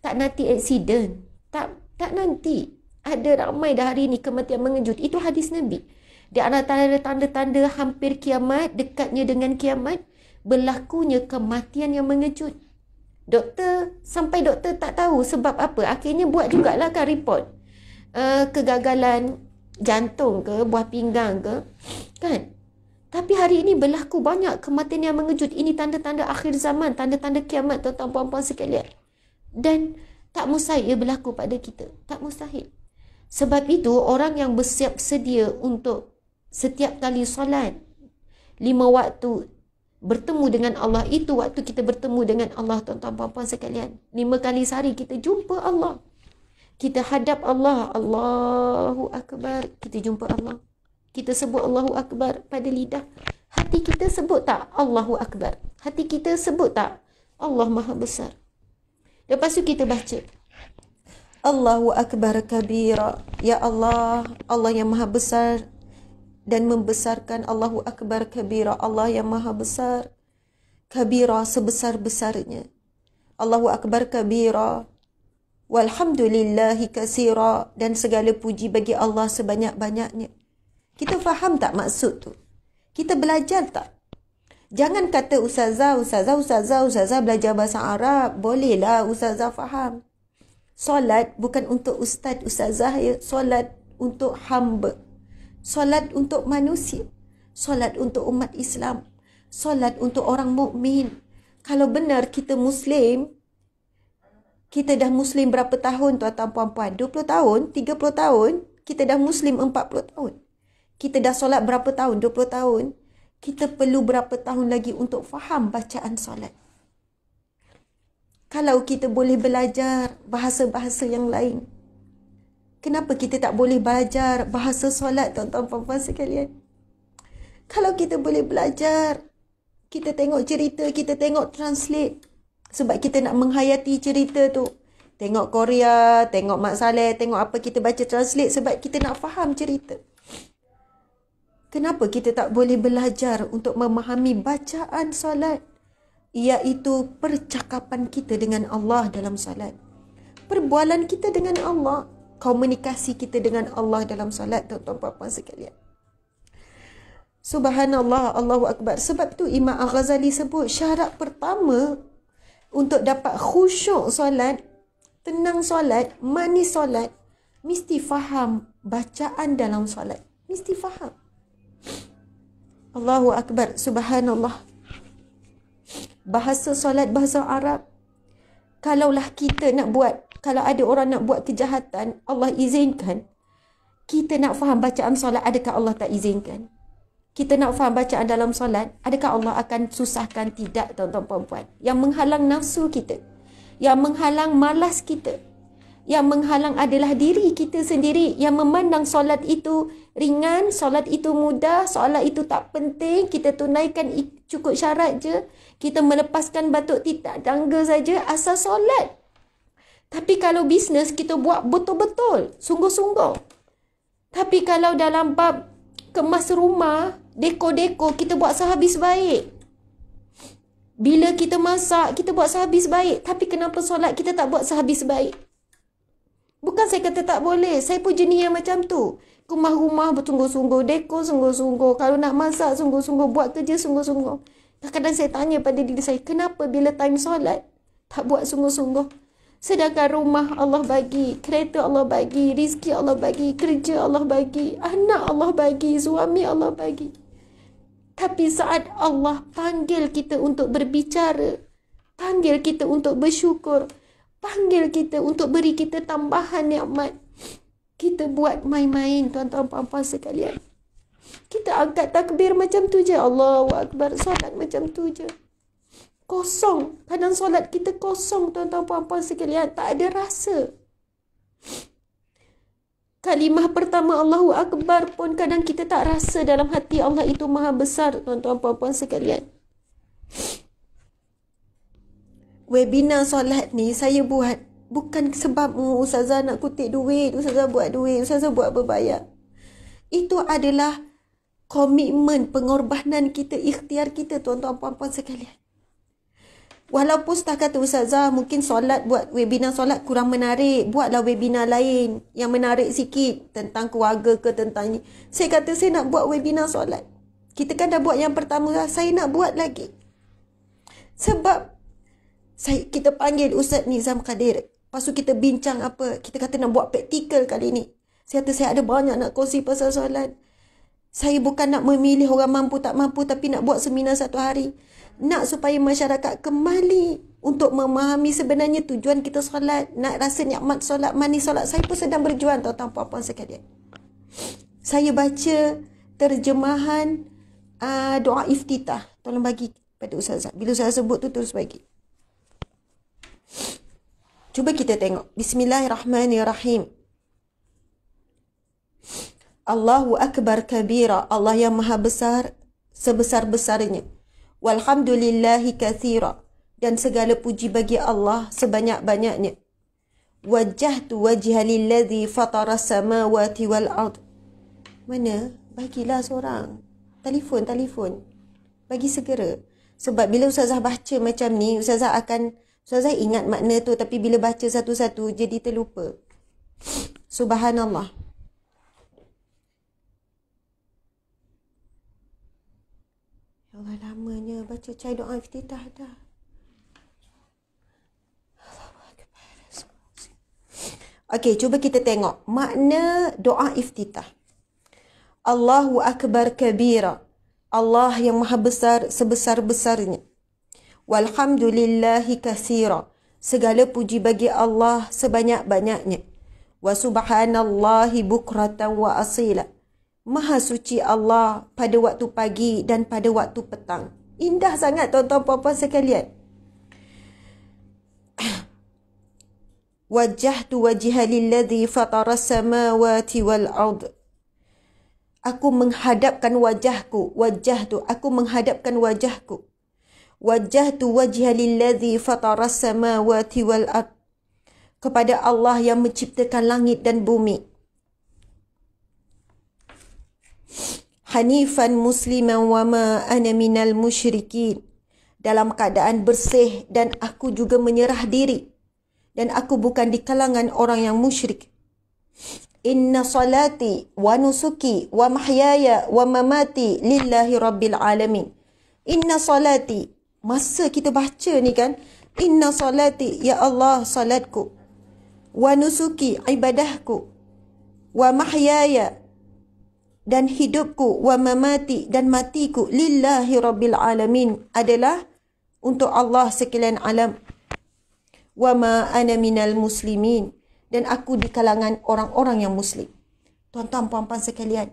B: Tak nanti aksiden. Tak nanti. Ada ramai dah hari ni kematian mengejut. Itu hadis Nabi. Di antara tanda-tanda hampir kiamat, dekatnya dengan kiamat, berlakunya kematian yang mengejut. Sampai doktor tak tahu sebab apa. Akhirnya buat jugalah kan report. Kegagalan jantung ke, buah pinggang ke. Kan? Tapi hari ini berlaku banyak kematian yang mengejut. Ini tanda-tanda akhir zaman, tanda-tanda kiamat, tuan-tuan puan-puan sekalian. Dan tak mustahil berlaku pada kita. Tak mustahil. Sebab itu, orang yang bersiap sedia untuk setiap kali solat, 5 waktu bertemu dengan Allah, itu waktu kita bertemu dengan Allah, tuan-tuan puan-puan sekalian. 5 kali sehari kita jumpa Allah. Kita hadap Allah. Allahu Akbar. Kita jumpa Allah. Kita sebut Allahu Akbar pada lidah. Hati kita sebut tak Allahu Akbar? Hati kita sebut tak Allah Maha Besar? Lepas tu kita baca Allahu Akbar kabira. Ya Allah, Allah yang Maha Besar dan membesarkan. Allahu Akbar kabira. Allah yang Maha Besar. Kabira, sebesar-besarnya. Allahu Akbar kabira. Walhamdulillahi kasira. Dan segala puji bagi Allah sebanyak-banyaknya. Kita faham tak maksud tu? Kita belajar tak? Jangan kata ustazah belajar bahasa Arab. Bolehlah ustazah faham. Solat bukan untuk ustaz, ustazah ya. Solat untuk hamba. Solat untuk manusia. Solat untuk umat Islam. Solat untuk orang mukmin. Kalau benar kita Muslim, kita dah Muslim berapa tahun tuan-tuan puan-puan? 20 tahun? 30 tahun? Kita dah Muslim 40 tahun. Kita dah solat berapa tahun? 20 tahun. Kita perlu berapa tahun lagi untuk faham bacaan solat? Kalau kita boleh belajar bahasa-bahasa yang lain, kenapa kita tak boleh belajar bahasa solat, tuan-tuan puan-puan sekalian? Kalau kita boleh belajar, kita tengok cerita, kita tengok translate. Sebab kita nak menghayati cerita tu. Tengok Korea, tengok Mak Saleh, tengok apa, kita baca translate sebab kita nak faham cerita. Kenapa kita tak boleh belajar untuk memahami bacaan solat? Iaitu percakapan kita dengan Allah dalam solat. Perbualan kita dengan Allah. Komunikasi kita dengan Allah dalam solat, tuan-tuan puan-puan sekalian. Subhanallah, Allahu Akbar. Sebab tu Imam Al-Ghazali sebut syarat pertama untuk dapat khusyuk solat, tenang solat, manis solat, mesti faham bacaan dalam solat. Mesti faham. Allahu Akbar, subhanallah. Bahasa solat, bahasa Arab. Kalaulah kita nak buat, kalau ada orang nak buat kejahatan, Allah izinkan, kita nak faham bacaan solat, adakah Allah tak izinkan? Kita nak faham bacaan dalam solat, adakah Allah akan susahkan? Tidak, tuan-tuan puan-puan. Yang menghalang nafsu kita, yang menghalang malas kita, yang menghalang adalah diri kita sendiri yang memandang solat itu ringan, solat itu mudah, solat itu tak penting, kita tunaikan cukup syarat je, kita melepaskan batuk titak tangga saja asal solat. Tapi kalau bisnes, kita buat betul-betul, sungguh-sungguh. Tapi kalau dalam bab kemas rumah, dekor-dekor, kita buat sehabis baik. Bila kita masak, kita buat sehabis baik. Tapi kenapa solat kita tak buat sehabis baik? Bukan saya kata tak boleh. Saya pun jenis yang macam tu. Kemas rumah bersungguh-sungguh, dekor sungguh-sungguh. Kalau nak masak sungguh-sungguh, buat kerja sungguh-sungguh. Kadang-kadang saya tanya pada diri saya, kenapa bila time solat tak buat sungguh-sungguh? Sedangkan rumah Allah bagi, kereta Allah bagi, rizki Allah bagi, kerja Allah bagi, anak Allah bagi, suami Allah bagi. Tapi saat Allah panggil kita untuk berbicara, panggil kita untuk bersyukur, panggil kita untuk beri kita tambahan nikmat, kita buat main-main, tuan-tuan puan-puan sekalian. Kita angkat takbir macam tu je, Allahu Akbar, solat macam tu je. Kosong. Kadang solat kita kosong, tuan-tuan puan-puan sekalian. Tak ada rasa. Kalimah pertama Allahu Akbar pun kadang kita tak rasa dalam hati Allah itu maha besar, tuan-tuan puan-puan sekalian. Webinar solat ni saya buat bukan sebab Ustazah nak kutip duit, Ustazah buat duit, Ustazah buat berbayar. Itu adalah komitmen, pengorbanan kita, ikhtiar kita, tuan-tuan puan-puan sekalian. Walaupun setakat kata Ustazah mungkin solat, buat webinar solat kurang menarik, buatlah webinar lain yang menarik sikit tentang keluarga ke tentang ni. Saya kata saya nak buat webinar solat. Kita kan dah buat yang pertama, saya nak buat lagi. Sebab kita panggil Ustaz Nizam Kadir. Lepas tu kita bincang apa, kita kata nak buat praktikal kali ni. Saya kata saya ada banyak nak kongsi pasal solat. Saya bukan nak memilih orang mampu tak mampu, tapi nak buat seminar satu hari. Nak supaya masyarakat kembali untuk memahami sebenarnya tujuan kita solat. Nak rasa nikmat solat, manis solat. Saya pun sedang berjuang, tuan-tuan puan-puan sekalian. Saya baca terjemahan doa iftitah. Tolong bagi pada Ustazah. Bila saya sebut tu terus bagi. Cuba kita tengok. Bismillahirrahmanirrahim. Allahu Akbar kabira. Allah yang maha besar sebesar-besarnya. Walhamdulillahi kathira. Dan segala puji bagi Allah sebanyak-banyaknya. Wajjahtu wajha lilladhi fatara samawati wal ard. Mana? Bagilah seorang. Telefon. Bagi segera. Sebab bila Ustazah baca macam ni, Ustazah ingat makna tu, tapi bila baca satu-satu jadi terlupa. Subhanallah. Ya Allah, lamanya baca cai doa iftitah dah. Okey, cuba kita tengok makna doa iftitah. Allahu Akbar kabira. Allah yang maha besar sebesar-besarnya. Walhamdulillahi kathira. Segala puji bagi Allah sebanyak-banyaknya. Wa subhanallahi bukratan wa asila. Maha suci Allah pada waktu pagi dan pada waktu petang. Indah sangat, tuan-tuan puan-puan sekalian. Wajjahtu wajha lilladhi fatara samawati wal ard. Aku menghadapkan wajahku. Aku menghadapkan wajahku. Wajjahtu wajha lilladhi fatara samawati wal ard. Kepada Allah yang menciptakan langit dan bumi. Hanifan musliman wa ma ana minal musyrikin. Dalam keadaan bersih dan aku juga menyerah diri. Dan aku bukan di kalangan orang yang musyrik. Inna salati wa nusuki wa mahyaya wa mamati lillahi rabbil alamin. Inna salati. Masa kita baca ni kan. Inna salati. Ya Allah, salatku. Wa nusuki, ibadahku. Wa mahyaya. Dan hidupku. Wa mamati. Dan matiku. Lillahi rabbil alamin. Adalah untuk Allah sekalian alam. Wa ma ana minal muslimin. Dan aku di kalangan orang-orang yang muslim. Tuan-tuan puan-puan sekalian,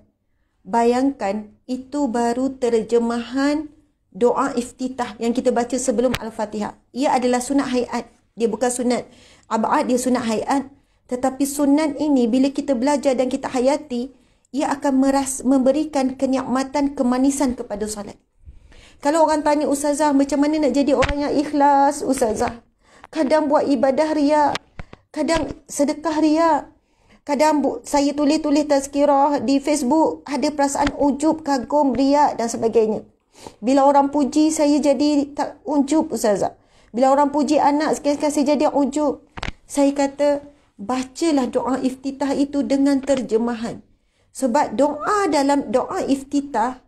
B: bayangkan itu baru terjemahan doa iftitah yang kita baca sebelum Al-Fatihah. Ia adalah sunat hayat. Dia bukan sunat abad, dia sunat hayat. Tetapi sunat ini bila kita belajar dan kita hayati, ia akan memberikan kenikmatan, kemanisan kepada solat. Kalau orang tanya Ustazah, macam mana nak jadi orang yang ikhlas Ustazah? Kadang buat ibadah riak. Kadang sedekah ria. Kadang saya tulis-tulis tazkirah di Facebook, ada perasaan ujub, kagum, ria dan sebagainya. Bila orang puji, saya jadi tak ujub, Ustazah. Bila orang puji anak, sekali-sekali saya jadi ujub. Saya kata, bacalah doa iftitah itu dengan terjemahan. Sebab dalam doa iftitah,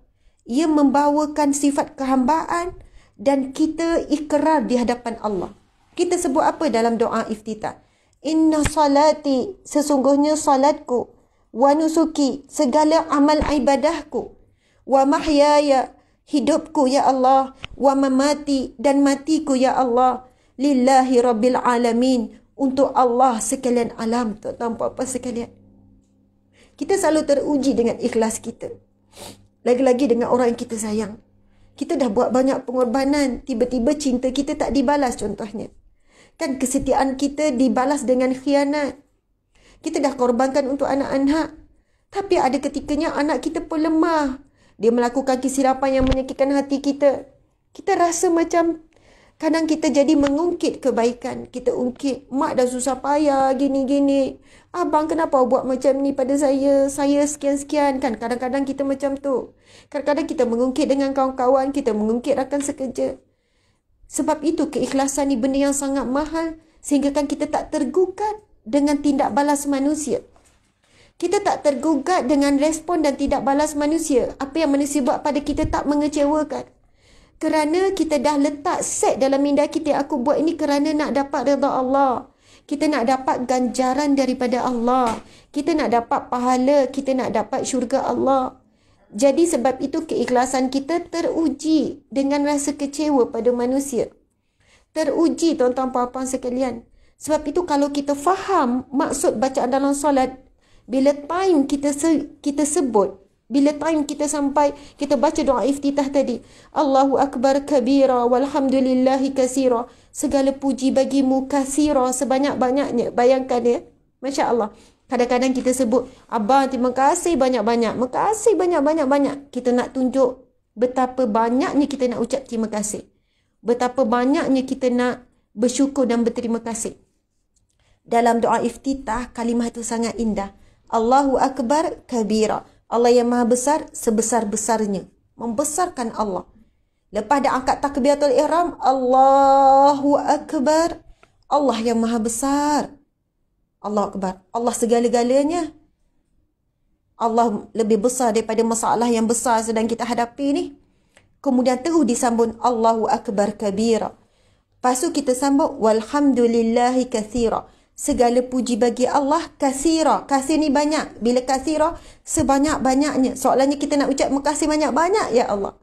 B: ia membawakan sifat kehambaan dan kita ikrar di hadapan Allah. Kita sebut apa dalam doa iftitah? Inna salati, sesungguhnya salatku, wa nusuki, segala amal ibadahku, wa mahyaya, hidupku ya Allah, wa mamati, dan matiku ya Allah, lillahi rabbil alamin, untuk Allah sekalian alam. Tuan-tuan puan-puan sekalian, kita selalu teruji dengan ikhlas kita. Lagi-lagi dengan orang yang kita sayang. Kita dah buat banyak pengorbanan, tiba-tiba cinta kita tak dibalas contohnya. Kan kesetiaan kita dibalas dengan khianat. Kita dah korbankan untuk anak-anak. Tapi ada ketikanya anak kita pun lemah. Dia melakukan kesilapan yang menyakitkan hati kita. Kita rasa macam kadang kita jadi mengungkit kebaikan. Kita ungkit, mak dah susah payah gini-gini. Abang kenapa buat macam ni pada saya? Saya sekian-sekian kan. Kadang-kadang kita macam tu. Kadang-kadang kita mengungkit dengan kawan-kawan. Kita mengungkit rakan sekerja. Sebab itu keikhlasan ni benda yang sangat mahal. Sehingga kan kita tak tergugat dengan tindak balas manusia. Kita tak tergugat dengan respon dan tidak balas manusia. Apa yang manusia buat pada kita tak mengecewakan. Kerana kita dah letak set dalam minda kita, aku buat ini kerana nak dapat redha Allah. Kita nak dapat ganjaran daripada Allah. Kita nak dapat pahala, kita nak dapat syurga Allah. Jadi sebab itu keikhlasan kita teruji dengan rasa kecewa pada manusia. Teruji tuan-tuan puan-puan sekalian. Sebab itu kalau kita faham maksud bacaan dalam solat, bila time kita sebut, bila time kita sampai, kita baca doa iftitah tadi, Allahu Akbar kabira walhamdulillahi kasira, segala puji bagimu kasira, sebanyak-banyaknya. Bayangkan ya, Masya Allah. Kadang-kadang kita sebut, Abang terima kasih banyak-banyak, makasih banyak-banyak. Kita nak tunjuk betapa banyaknya kita nak ucap terima kasih. Betapa banyaknya kita nak bersyukur dan berterima kasih. Dalam doa iftitah, kalimah itu sangat indah. Allahu Akbar kabira. Allah yang maha besar, sebesar-besarnya. Membesarkan Allah. Lepas dah angkat takbiratul ihram, Allahu Akbar. Allah yang maha besar. Allah Akbar. Allah segala-galanya. Allah lebih besar daripada masalah yang besar sedang kita hadapi ni. Kemudian terus disambung Allahu Akbar kabira. Lepas tu kita sambung walhamdulillahi kathira. Segala puji bagi Allah kathira. Kasih ni banyak. Bila kathira, sebanyak-banyaknya. Soalannya kita nak ucap makasih banyak-banyak ya Allah.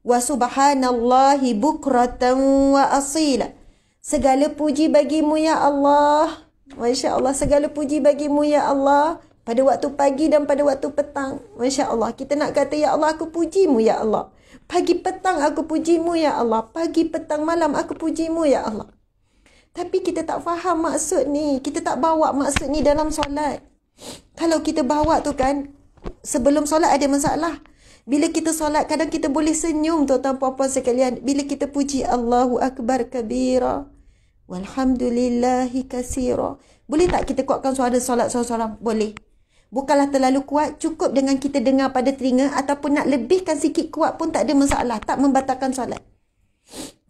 B: Wa subhanallahi bukratan wa asila. Segala puji bagimu ya Allah. Masya Allah, segala puji bagimu ya Allah. Pada waktu pagi dan pada waktu petang. Masya Allah, kita nak kata ya Allah aku pujimu ya Allah. Pagi petang aku pujimu ya Allah. Pagi petang malam aku pujimu ya Allah. Tapi kita tak faham maksud ni. Kita tak bawa maksud ni dalam solat. Kalau kita bawa tu kan, sebelum solat ada masalah. Bila kita solat, kadang kita boleh senyum tuan-tuan puan-puan sekalian. Bila kita puji Allahu Akbar kabira. Walhamdulillahi kasira. Boleh tak kita kuatkan suara solat seorang-seorang? Boleh. Bukanlah terlalu kuat, cukup dengan kita dengar pada telinga, ataupun nak lebihkan sikit kuat pun tak ada masalah, tak membatalkan solat.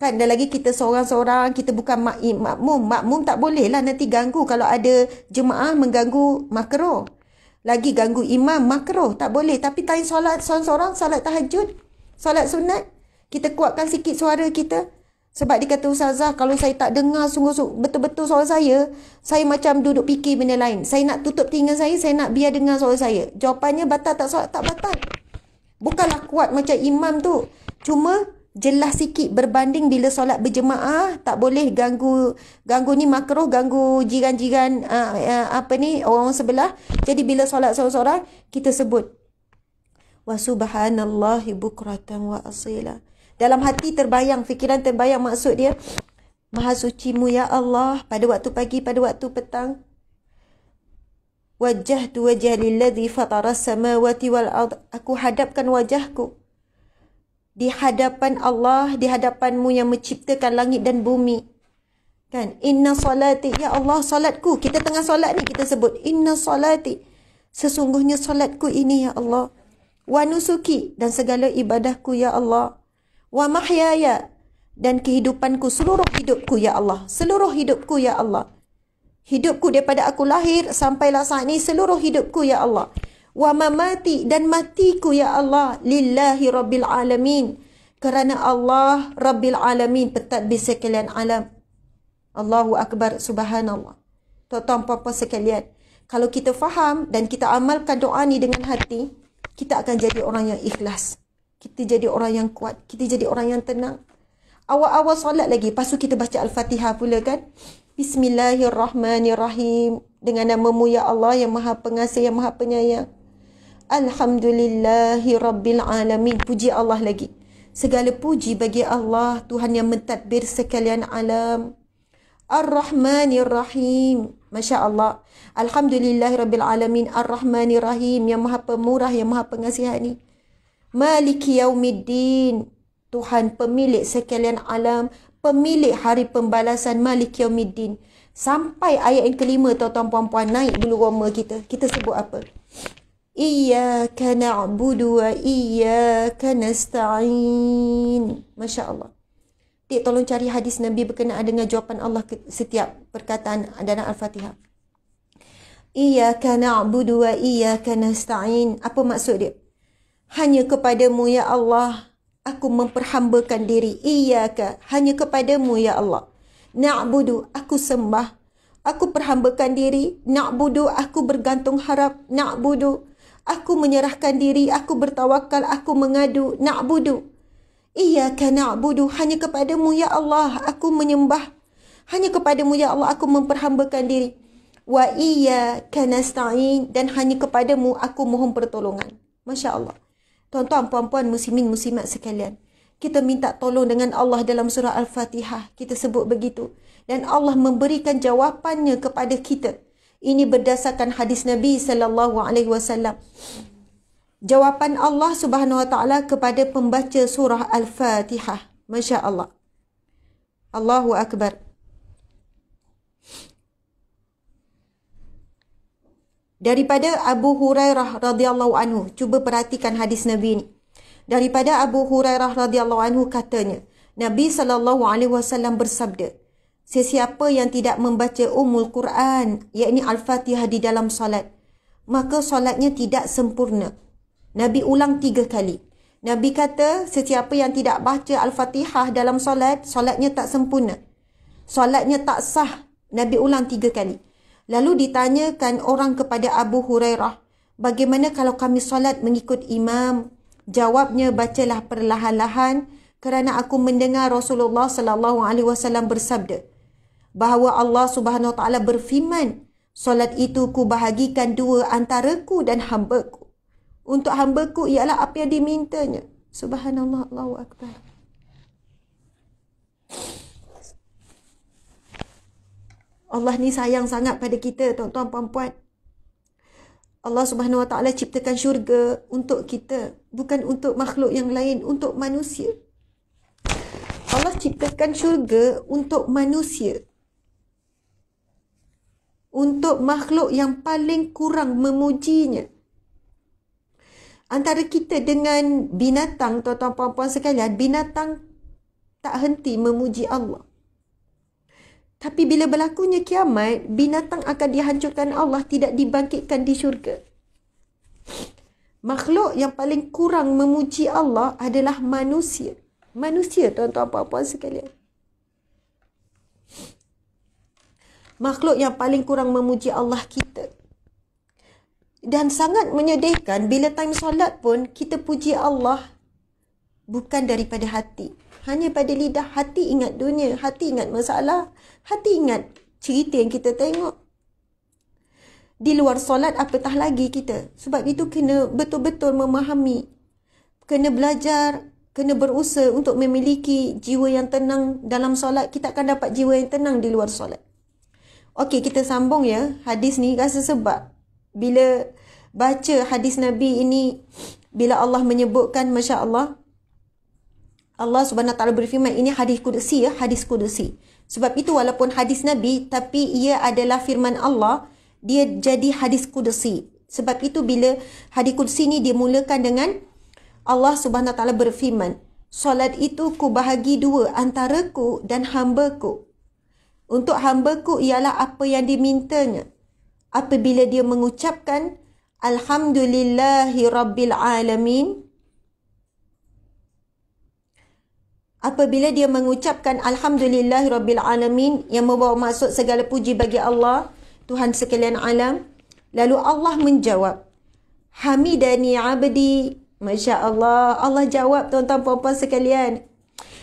B: Kan, dan lagi kita seorang-seorang, kita bukan makmum. Makmum tak boleh lah nanti ganggu. Kalau ada jemaah mengganggu, makruh. Lagi ganggu imam, makruh, tak boleh. Tapi time solat seorang-seorang, solat tahajud, solat sunat, kita kuatkan sikit suara kita. Sebab dia kata Ustazah, kalau saya tak dengar sungguh-sungguh betul-betul suara saya macam duduk fikir benda lain. Saya nak tutup telinga saya nak biar dengar suara saya. Jawapannya batal tak solat? Tak batal. Bukanlah kuat macam imam tu. Cuma jelas sikit berbanding bila solat berjemaah, tak boleh ganggu ni makruh, ganggu jiran-jiran orang sebelah. Jadi bila solat seorang-seorang, kita sebut wa subhanallahi bukratan wa asila. Dalam hati terbayang, fikiran terbayang maksud dia. Maha sucimu ya Allah pada waktu pagi, pada waktu petang. Wajjahtu wajha lilladzi fataras samawati wal ard. Aku hadapkan wajahku di hadapan Allah, di hadapanmu yang menciptakan langit dan bumi. Kan? Inna salati, ya Allah salatku. Kita tengah solat ni kita sebut inna salati. Sesungguhnya solatku ini ya Allah. Wa nusuki, dan segala ibadahku ya Allah. Wa mahyaya, dan kehidupanku, seluruh hidupku ya Allah. Seluruh hidupku ya Allah. Hidupku daripada aku lahir sampailah saat ini, seluruh hidupku ya Allah. Wa mamati, dan matiku ya Allah. Lillahi rabbil alamin. Kerana Allah rabbil alamin, pentadbir sekalian alam. Allahu Akbar, subhanallah. Tuan-tuan puan-puan sekalian, kalau kita faham dan kita amalkan doa ni dengan hati, kita akan jadi orang yang ikhlas. Kita jadi orang yang kuat. Kita jadi orang yang tenang. Awal-awal solat lagi, lepas tu kita baca Al-Fatihah pula kan. Bismillahirrahmanirrahim. Dengan nama-Mu ya Allah yang Maha Pengasih, yang Maha Penyayang. Alhamdulillahi Rabbil Alamin. Puji Allah lagi. Segala puji bagi Allah, Tuhan yang mentadbir sekalian alam. Ar-Rahmanir-Rahim. Masya Allah. Alhamdulillahi Rabbil Alamin. Ar-Rahmanir-Rahim. Yang Maha Pemurah, yang Maha Pengasihani. Maliki Yaumiddin. Tuhan pemilik sekalian alam. Pemilik hari pembalasan. Maliki Yaumiddin. Sampai ayat yang kelima, tuan-tuan puan-puan, naik bulu roma kita. Kita sebut apa? Iyyaka na'budu wa iyyaka nasta'in. Masya Allah. Dik, tolong cari hadis Nabi berkenaan dengan jawapan Allah setiap perkataan dalam Al-Fatihah. Iyyaka na'budu wa iyyaka nasta'in. Apa maksud dia? Hanya kepadamu ya Allah aku memperhambakan diri. Iyyaka, hanya kepadamu ya Allah. Na'budu, aku sembah. Aku perhambakan diri. Na'budu, aku bergantung harap. Na'budu, aku menyerahkan diri. Aku bertawakal, aku mengadu. Na'budu. Iyyaka na'budu, hanya kepadamu ya Allah aku menyembah. Hanya kepadamu ya Allah aku memperhambakan diri. Wa iyyaka nasta'in, dan hanya kepadamu aku mohon pertolongan. Masya Allah. Tuan-tuan, puan-puan, muslimin, muslimat sekalian. Kita minta tolong dengan Allah dalam surah Al-Fatihah. Kita sebut begitu. Dan Allah memberikan jawapannya kepada kita. Ini berdasarkan hadis Nabi SAW. Jawapan Allah Subhanahu Wa Taala kepada pembaca surah Al-Fatihah. Masya Allah. Allahu Akbar. Daripada Abu Hurairah radhiyallahu anhu. Cuba perhatikan hadis Nabi ini. Daripada Abu Hurairah radhiyallahu anhu katanya, Nabi SAW bersabda, sesiapa yang tidak membaca Quran, yakni Al-Fatihah di dalam solat, maka solatnya tidak sempurna. Nabi ulang 3 kali. Nabi kata, sesiapa yang tidak baca Al-Fatihah dalam solat, solatnya tak sempurna. Solatnya tak sah. Nabi ulang 3 kali. Lalu ditanyakan orang kepada Abu Hurairah, bagaimana kalau kami solat mengikut imam? Jawabnya, bacalah perlahan-lahan kerana aku mendengar Rasulullah SAW bersabda bahawa Allah Subhanahu Wa Taala berfirman, solat itu ku bahagikan 2 antaraku dan hambaku. Untuk hambaku ialah apa yang dimintanya. Subhanallah, Allahu Akbar. Allah ni sayang sangat pada kita, tuan-tuan, puan-puan. Allah Subhanahu Wa Taala ciptakan syurga untuk kita, bukan untuk makhluk yang lain, untuk manusia. Allah ciptakan syurga untuk manusia. Untuk makhluk yang paling kurang memujinya. Antara kita dengan binatang, tuan-tuan puan-puan sekalian, binatang tak henti memuji Allah. Tapi bila berlakunya kiamat, binatang akan dihancurkan Allah, tidak dibangkitkan di syurga. Makhluk yang paling kurang memuji Allah adalah manusia. Manusia, tuan-tuan puan-puan sekalian. Makhluk yang paling kurang memuji Allah kita. Dan sangat menyedihkan bila time solat pun kita puji Allah bukan daripada hati. Hanya pada lidah. Hati ingat dunia, hati ingat masalah, hati ingat cerita yang kita tengok. Di luar solat apatah lagi kita. Sebab itu kena betul-betul memahami. Kena belajar, kena berusaha untuk memiliki jiwa yang tenang dalam solat. Kita akan dapat jiwa yang tenang di luar solat. Okey, kita sambung ya. Hadis ni rasa sebab bila baca hadis Nabi ini, bila Allah menyebutkan, Masya Allah, Allah Subhanahu Wa Taala berfirman, ini hadis qudsi ya, hadis qudsi. Sebab itu walaupun hadis Nabi, tapi ia adalah firman Allah, dia jadi hadis qudsi. Sebab itu bila hadis qudsi ni dimulakan dengan Allah Subhanahu Wa Taala berfirman, solat itu ku bahagi dua, antaraku dan hambaku. Untuk hambaku ialah apa yang dimintanya. Apabila dia mengucapkan Alhamdulillahi Rabbil Alamin, apabila dia mengucapkan Alhamdulillahi Rabbil Alamin, yang membawa maksud segala puji bagi Allah, Tuhan sekalian alam, lalu Allah menjawab, Hamidani abdi. Masya Allah, Allah jawab tuan-tuan puan-puan sekalian.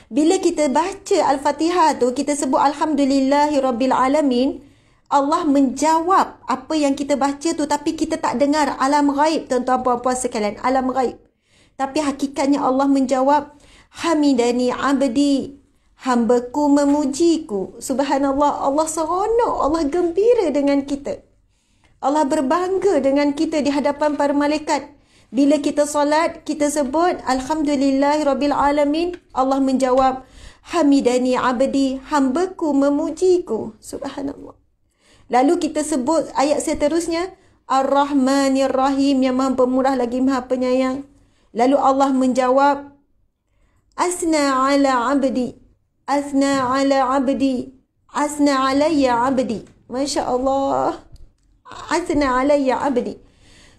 B: Bila kita baca Al-Fatihah tu, kita sebut Alhamdulillahi Rabbil Alamin, Allah menjawab apa yang kita baca tu, tapi kita tak dengar. Alam ghaib tuan-tuan puan-puan sekalian, alam ghaib. Tapi hakikatnya Allah menjawab, Hamidani abdi, hambaku memujiku. Subhanallah, Allah seronok, Allah gembira dengan kita. Allah berbangga dengan kita di hadapan para malaikat. Bila kita solat, kita sebut Alhamdulillahi Rabbil Alamin, Allah menjawab, Hamidani abdi, hambaku memujiku. Subhanallah. Lalu kita sebut ayat seterusnya, Ar-Rahmanir Rahim, yang maha pemurah lagi maha penyayang. Lalu Allah menjawab, Asna ala abdi, asna ala abdi, asna alayya abdi. Masya Allah. Asna alayya abdi.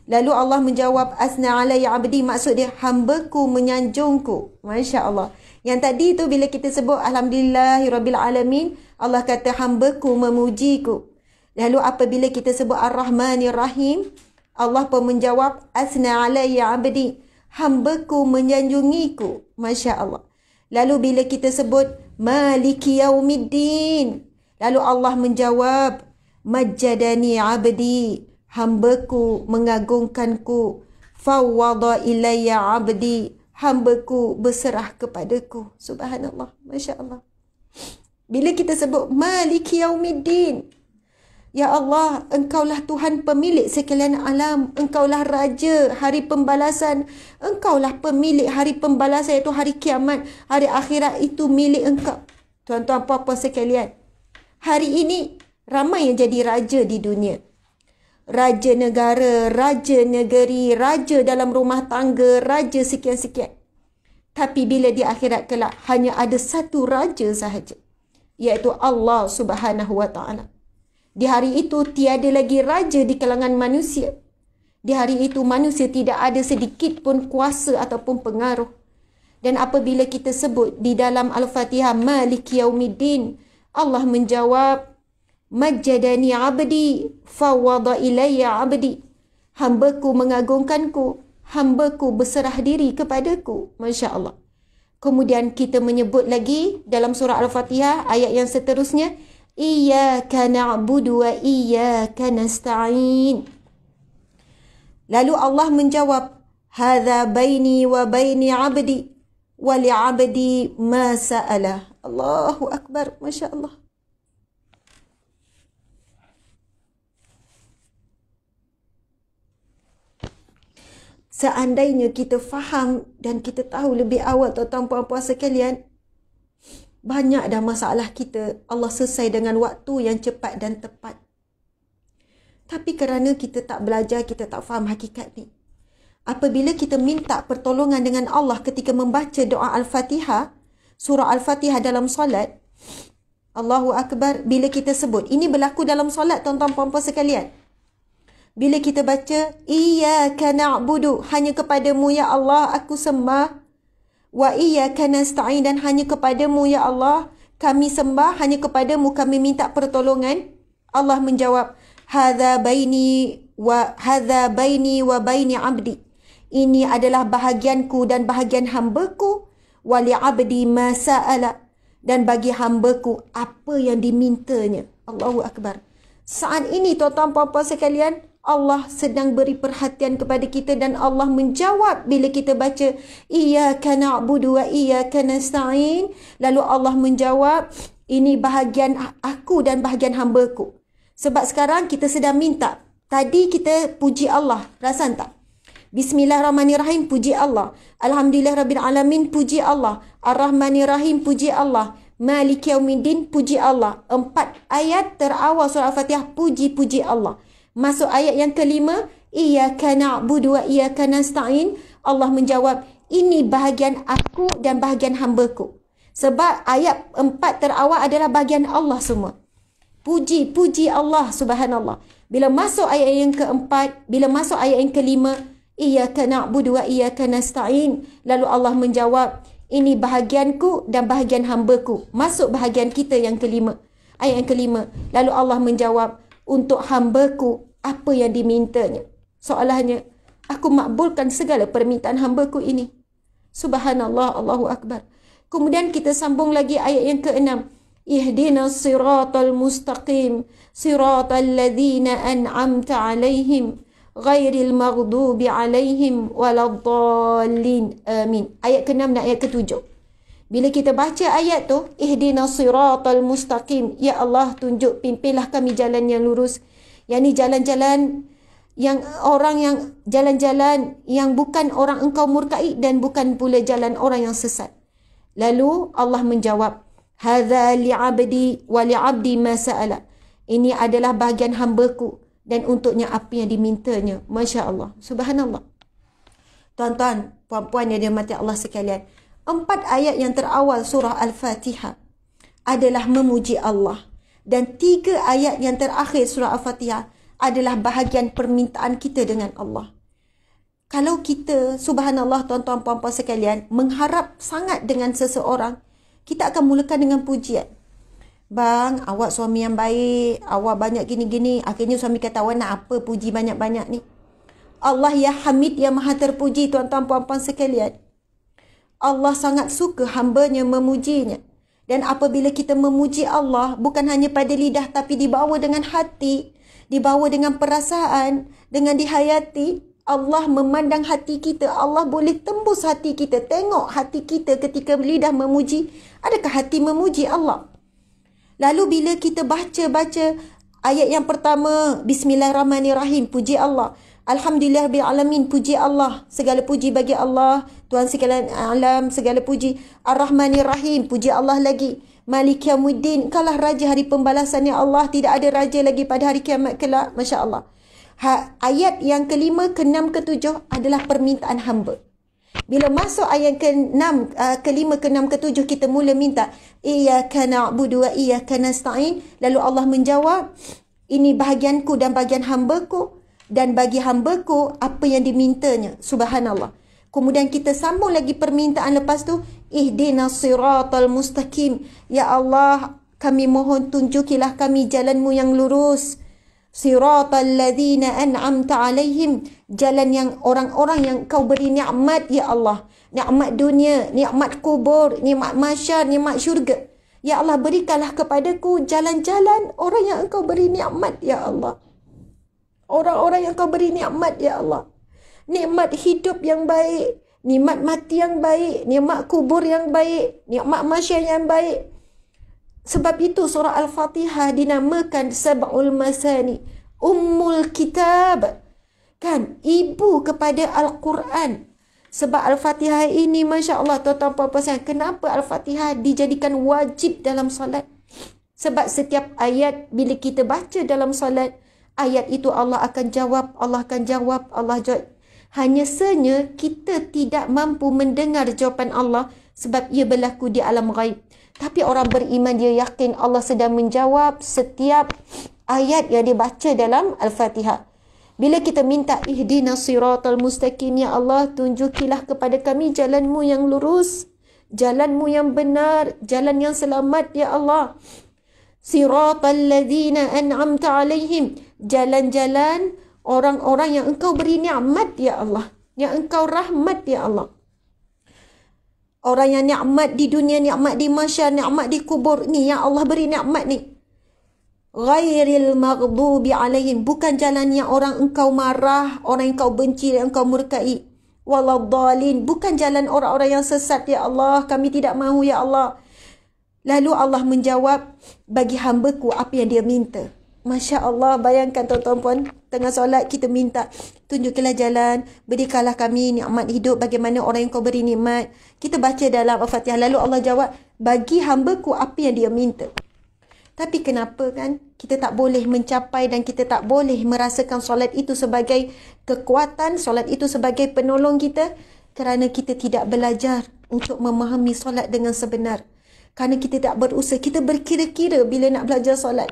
B: Lalu Allah menjawab, Asna alayya abdi, maksud dia hambaku menyanjungku. Masya Allah. Yang tadi tu bila kita sebut Alhamdulillahi Rabbil Alamin, Allah kata hambaku memujiku. Lalu apabila kita sebut Ar-Rahmanir Rahim, Allah pun menjawab, Asna alayya abdi, hambaku menyanjungiku. Masya Allah. Lalu bila kita sebut Maliki Yaumiddin, lalu Allah menjawab, Majjadani abdi, hambaku mengagungkanku. Fawwada ilayya abdi, hambaku berserah kepadaku. Subhanallah. Masya Allah. Bila kita sebut Maliki Yaumiddin, ya Allah, Engkaulah Tuhan pemilik sekalian alam. Engkaulah Raja hari pembalasan. Engkaulah pemilik hari pembalasan, iaitu hari kiamat. Hari akhirat itu milik Engkau. Tuan-tuan puan-puan sekalian, hari ini ramai yang jadi raja di dunia. Raja negara, raja negeri, raja dalam rumah tangga, raja sekian-sekian. Tapi bila di akhirat kelak, hanya ada satu raja sahaja, iaitu Allah Subhanahu Wa Taala. Di hari itu tiada lagi raja di kalangan manusia. Di hari itu manusia tidak ada sedikit pun kuasa ataupun pengaruh. Dan apabila kita sebut di dalam Al-Fatihah Maliki Yaumiddin, Allah menjawab, Majjadani abdi, fawwada ilayya abdi, hambaku mengagungkanku, hambaku berserah diri kepadaku. Masya Allah. Kemudian kita menyebut lagi dalam surah Al-Fatihah ayat yang seterusnya, Iyyaka na'budu wa iyyaka nasta'in. Lalu Allah menjawab, Hadza baini wa baini abdi, wa li'abdi ma sa'ala. Allahu Akbar. Masya Allah. Seandainya kita faham dan kita tahu lebih awal, tuan-tuan puan-puan sekalian, banyak dah masalah kita Allah selesai dengan waktu yang cepat dan tepat. Tapi kerana kita tak belajar, kita tak faham hakikat ni. Apabila kita minta pertolongan dengan Allah ketika membaca doa Al-Fatihah, surah Al-Fatihah dalam solat, Allahu Akbar, bila kita sebut, ini berlaku dalam solat tuan-tuan puan-puan sekalian. Bila kita baca, Iyyaka na'budu, hanya kepadamu ya Allah aku sembah. Wa iyyaka nasta'in, dan hanya kepadamu ya Allah kami sembah, hanya kepadamu kami minta pertolongan. Allah menjawab, Hadza baini wa baini abdi. Ini adalah bahagianku dan bahagian hambaku. Wa li abdi ma sa'ala, dan bagi hambaku apa yang dimintanya. Allahu Akbar. Saat ini tuan-tuan puan-puan sekalian, Allah sedang beri perhatian kepada kita dan Allah menjawab bila kita baca Iyyaka na'budu wa iyyaka nasta'in. Lalu Allah menjawab, ini bahagian aku dan bahagian hambaku. Sebab sekarang kita sedang minta. Tadi kita puji Allah, perasan tak? Bismillahirrahmanirrahim, puji Allah. Alhamdulillahirrabbilalamin, puji Allah. Ar-Rahmanirrahim, puji Allah. Maliki Yaumiddin, puji Allah. 4 ayat terawal surah Al-Fatihah, puji-puji Allah. Masuk ayat yang kelima, Iyyaka na'budu wa iyyaka nasta'in. Allah menjawab, ini bahagian aku dan bahagian hamba-Ku. Sebab ayat 4 terawal adalah bahagian Allah semua. Puji Allah, subhanallah. Bila masuk ayat yang keempat, bila masuk ayat yang kelima, Iyyaka na'budu wa iyyaka nasta'in. Lalu Allah menjawab, ini bahagianku dan bahagian hamba-Ku. Masuk bahagian kita yang kelima. Ayat yang kelima. Lalu Allah menjawab, untuk hamba-Ku apa yang dimintanya. Soalannya, aku makbulkan segala permintaan hamba-Ku ini. Subhanallah, Allahu Akbar. Kemudian kita sambung lagi ayat yang keenam. Ihdinas siratal mustaqim. Siratal ladzina an'amta alaihim. Ghairil maghdubi alaihim waladdallin. Amin. Ayat ke-6 dan ayat ke-7. Bila kita baca ayat tu, ihdinas siratal mustaqim. Ya Allah, tunjuk, pimpinlah kami jalan yang lurus. Yang ni jalan-jalan yang orang yang jalan-jalan yang bukan orang engkau murkai dan bukan pula jalan orang yang sesat. Lalu Allah menjawab, hadza li'abdi wa li'abdi ma sa'ala. Ini adalah bahagian hamba-Ku dan untuknya apa yang dimintanya. Masya Allah. Subhanallah. Tuan-tuan, puan-puan yang dirahmati Allah sekalian. 4 ayat yang terawal surah Al-Fatihah adalah memuji Allah. Dan 3 ayat yang terakhir surah Al-Fatihah adalah bahagian permintaan kita dengan Allah. Kalau kita, subhanallah tuan-tuan puan-puan sekalian, mengharap sangat dengan seseorang, kita akan mulakan dengan pujian. Bang, awak suami yang baik, awak banyak gini-gini. Akhirnya suami kata, awak nak apa puji banyak-banyak ni? Allah ya Hamid, ya Maha terpuji, tuan-tuan puan-puan sekalian. Allah sangat suka hambanya memujinya. Dan apabila kita memuji Allah, bukan hanya pada lidah tapi dibawa dengan hati, dibawa dengan perasaan, dengan dihayati, Allah memandang hati kita. Allah boleh tembus hati kita. Tengok hati kita ketika lidah memuji. Adakah hati memuji Allah? Lalu bila kita baca ayat yang pertama, Bismillahirrahmanirrahim, puji Allah. Alhamdulillahirrahmanirrahim, puji Allah. Segala puji bagi Allah, Tuhan sekalian alam, segala puji. Ar-Rahmanirrahim, puji Allah lagi. Maliki Yaumiddin, Engkaulah Raja hari pembalasan ya Allah. Tidak ada Raja lagi pada hari kiamat kelak. Masya Allah. Ayat yang kelima, ke-6, ke-7 adalah permintaan hamba. Bila masuk ayat ke-6, kelima, ke-6, ke-7, kita mula minta, Iyyaka na'budu wa iyyaka nasta'in. Lalu Allah menjawab, ini bahagianku dan bahagian hamba-Ku. Dan bagi hamba-Ku apa yang dimintanya. Subhanallah. Kemudian kita sambung lagi permintaan lepas tu, ihdinas siratal mustaqim. Ya Allah, kami mohon tunjukilah kami jalan-Mu yang lurus. Siratal ladzina an'amta alaihim. Jalan yang orang-orang yang Kau beri nikmat ya Allah. Nikmat dunia, nikmat kubur, nikmat mahsyar, nikmat syurga. Ya Allah, berikanlah kepadaku jalan-jalan orang yang Engkau beri nikmat ya Allah. Orang-orang yang Kau beri nikmat ya Allah. Nikmat hidup yang baik, nikmat mati yang baik, nikmat kubur yang baik, nikmat mahsyar yang baik. Sebab itu surah Al-Fatihah dinamakan Sab'ul Masani, Ummul Kitab. Kan, ibu kepada Al-Quran. Sebab Al-Fatihah ini, Masya Allah, tuan-tuan puan-puan, kenapa Al-Fatihah dijadikan wajib dalam solat? Sebab setiap ayat bila kita baca dalam solat, ayat itu Allah akan jawab, Allah akan jawab, Allah jawab. Hanya saja kita tidak mampu mendengar jawapan Allah sebab ia berlaku di alam ghaib. Tapi orang beriman dia yakin Allah sedang menjawab setiap ayat yang dibaca dalam Al-Fatihah. Bila kita minta ihdinas siratal mustaqim, ya Allah, tunjukilah kepada kami jalan-Mu yang lurus, jalan-Mu yang benar, jalan yang selamat ya Allah. Siratal ladzina an'amta alaihim, jalan-jalan orang-orang yang Engkau beri nikmat ya Allah, yang Engkau rahmat ya Allah. Orang yang nikmat di dunia, nikmat di mahsyar, nikmat di kubur ni, yang Allah beri nikmat ni. Ghairil maghdubi alaihim, bukan jalan yang orang Engkau marah, orang yang Engkau benci, yang Engkau murkai. Waladdallin, bukan jalan orang-orang yang sesat ya Allah, kami tidak mahu ya Allah. Lalu Allah menjawab, bagi hamba-Ku apa yang dia minta. Masya Allah, bayangkan tuan-tuan puan, tengah solat kita minta, tunjukkanlah jalan, berikanlah kami nikmat hidup bagaimana orang yang kau beri nikmat. Kita baca dalam Al-Fatihah, lalu Allah jawab, bagi hamba-Ku apa yang dia minta. Tapi kenapa kan kita tak boleh mencapai dan kita tak boleh merasakan solat itu sebagai kekuatan, solat itu sebagai penolong kita? Kerana kita tidak belajar untuk memahami solat dengan sebenar. Kerana kita tak berusaha, kita berkira-kira bila nak belajar solat.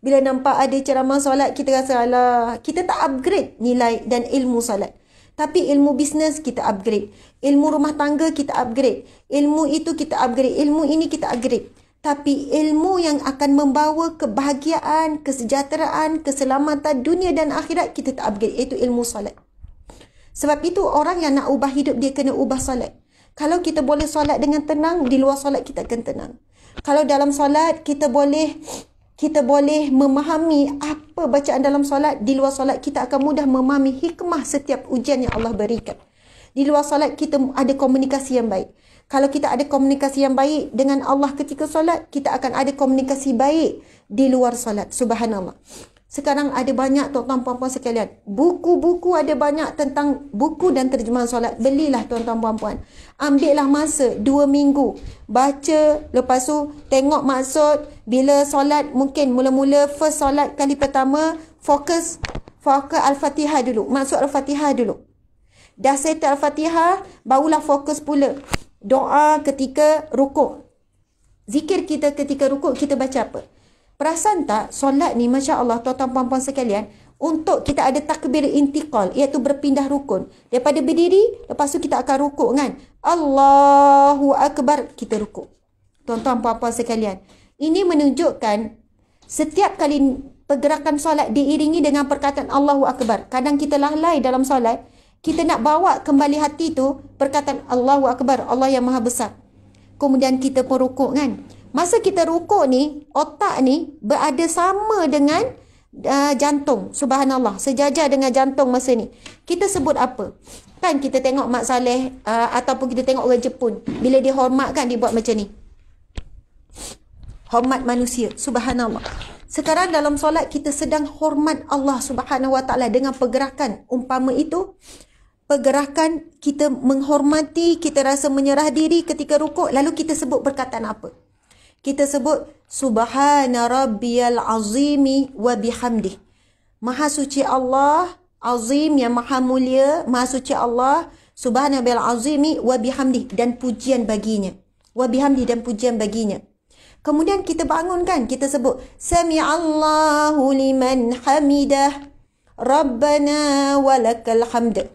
B: Bila nampak ada ceramah solat, kita rasa, alah, kita tak upgrade nilai dan ilmu solat. Tapi ilmu bisnes kita upgrade. Ilmu rumah tangga kita upgrade. Ilmu itu kita upgrade. Ilmu ini kita upgrade. Tapi ilmu yang akan membawa kebahagiaan, kesejahteraan, keselamatan dunia dan akhirat, kita tak upgrade. Iaitu ilmu solat. Sebab itu orang yang nak ubah hidup, dia kena ubah solat. Kalau kita boleh solat dengan tenang, di luar solat kita akan tenang. Kalau dalam solat kita boleh memahami apa bacaan dalam solat, di luar solat kita akan mudah memahami hikmah setiap ujian yang Allah berikan. Di luar solat kita ada komunikasi yang baik. Kalau kita ada komunikasi yang baik dengan Allah ketika solat, kita akan ada komunikasi baik di luar solat. Subhanallah. Sekarang ada banyak tuan-tuan puan-puan sekalian. Buku-buku ada banyak tentang buku dan terjemahan solat. Belilah tuan-tuan puan-puan. Ambillah masa 2 minggu. Baca, lepas tu tengok maksud. Bila solat, mungkin mula-mula first solat kali pertama, fokus Al-Fatihah dulu. Maksud Al-Fatihah dulu. Dah settle Al-Fatihah, barulah fokus pula. Doa ketika rukuk. Zikir kita ketika rukuk, kita baca apa? Perasan tak, solat ni Masya Allah tuan-tuan puan-puan sekalian, untuk kita ada takbir intiqal, iaitu berpindah rukun. Daripada berdiri, lepas tu kita akan rukuk kan. Allahu Akbar, kita rukuk. Tuan-tuan puan-puan sekalian, ini menunjukkan setiap kali pergerakan solat diiringi dengan perkataan Allahu Akbar. Kadang kita lalai dalam solat, kita nak bawa kembali hati tu perkataan Allahu Akbar, Allah yang Maha Besar. Kemudian kita pun rukuk kan. Masa kita rukuk ni, otak ni berada sama dengan jantung. Subhanallah. Sejajar dengan jantung masa ni. Kita sebut apa? Kan kita tengok Mak Saleh ataupun kita tengok orang Jepun. Bila dia hormat kan, dia buat macam ni. Hormat manusia. Subhanallah. Sekarang dalam solat kita sedang hormat Allah Subhanahu Wa Taala dengan pergerakan. Umpama itu, pergerakan kita menghormati, kita rasa menyerah diri ketika rukuk. Lalu kita sebut perkataan apa? Kita sebut Subhana Rabbiyal Azimi wa bihamdih. Maha suci Allah, Azim yang maha mulia, maha suci Allah, Subhana Rabbiyal Azimi wa bihamdih, dan pujian baginya. Wa bihamdih, dan pujian baginya. Kemudian kita bangun kan, kita sebut Sami'allahu liman hamidah, Rabbana walakal hamd.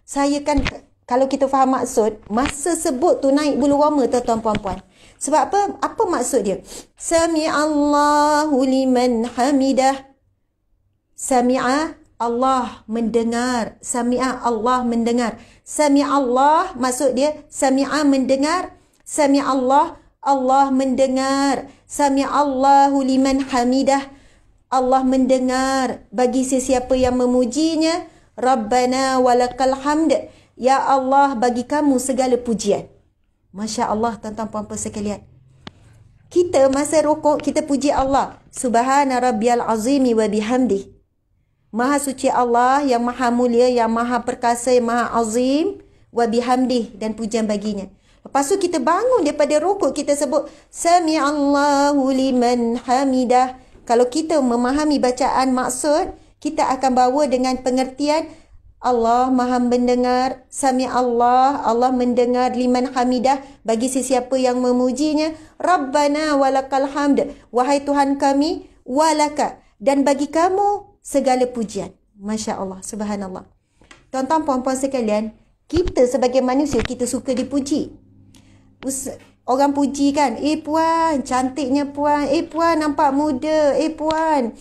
B: Saya kan, kalau kita faham maksud, masa sebut tu naik bulu roma tuan-tuan puan-puan. Sebab apa? Apa maksud dia? Sami'allahu liman hamidah. Sami'a, Allah mendengar. Sami'a, Allah mendengar. Sami'allah, maksud dia sami'a mendengar. Sami'allah, Allah mendengar. Sami'allahu liman hamidah. Allah mendengar bagi sesiapa yang memujinya. Rabbana walakal hamd. Ya Allah, bagi kamu segala pujian. Masya Allah tuan-tuan puan-puan sekalian. Kita masa rukuk kita puji Allah. Subhana Rabbiyal Azimi wa bihamdih. Maha suci Allah yang maha mulia, yang maha perkasa, yang maha azim, wa bihamdih, dan pujian baginya. Lepas tu kita bangun daripada rukuk, kita sebut Sami'allahu liman hamidah. Kalau kita memahami bacaan maksud, kita akan bawa dengan pengertian Allah maha mendengar, Sami Allah, Allah mendengar, liman hamidah, bagi sesiapa yang memujinya. Rabbana walakal hamd, wahai Tuhan kami, walaka, dan bagi kamu segala pujian. Masya Allah, subhanallah. Tuan-tuan puan-puan sekalian, kita sebagai manusia, kita suka dipuji. Orang puji kan, puan, cantiknya puan, puan nampak muda, puan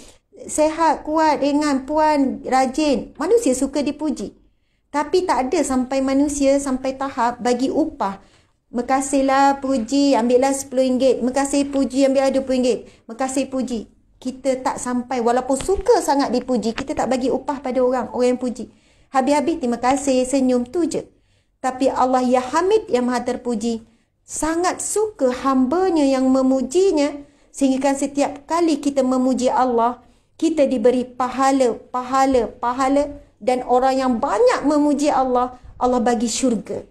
B: sehat, kuat, ringan, puan rajin. Manusia suka dipuji. Tapi tak ada sampai manusia sampai tahap bagi upah. Makasihlah puji, ambillah RM10. Makasih puji, ambillah RM20. Makasih puji. Kita tak sampai, walaupun suka sangat dipuji, kita tak bagi upah pada orang yang puji. Habis-habis terima kasih, senyum, tu je. Tapi Allah ya Hamid, yang maha terpuji, sangat suka hambanya yang memujinya. Sehingga setiap kali kita memuji Allah, Kita diberi pahala, dan orang yang banyak memuji Allah, Allah bagi syurga.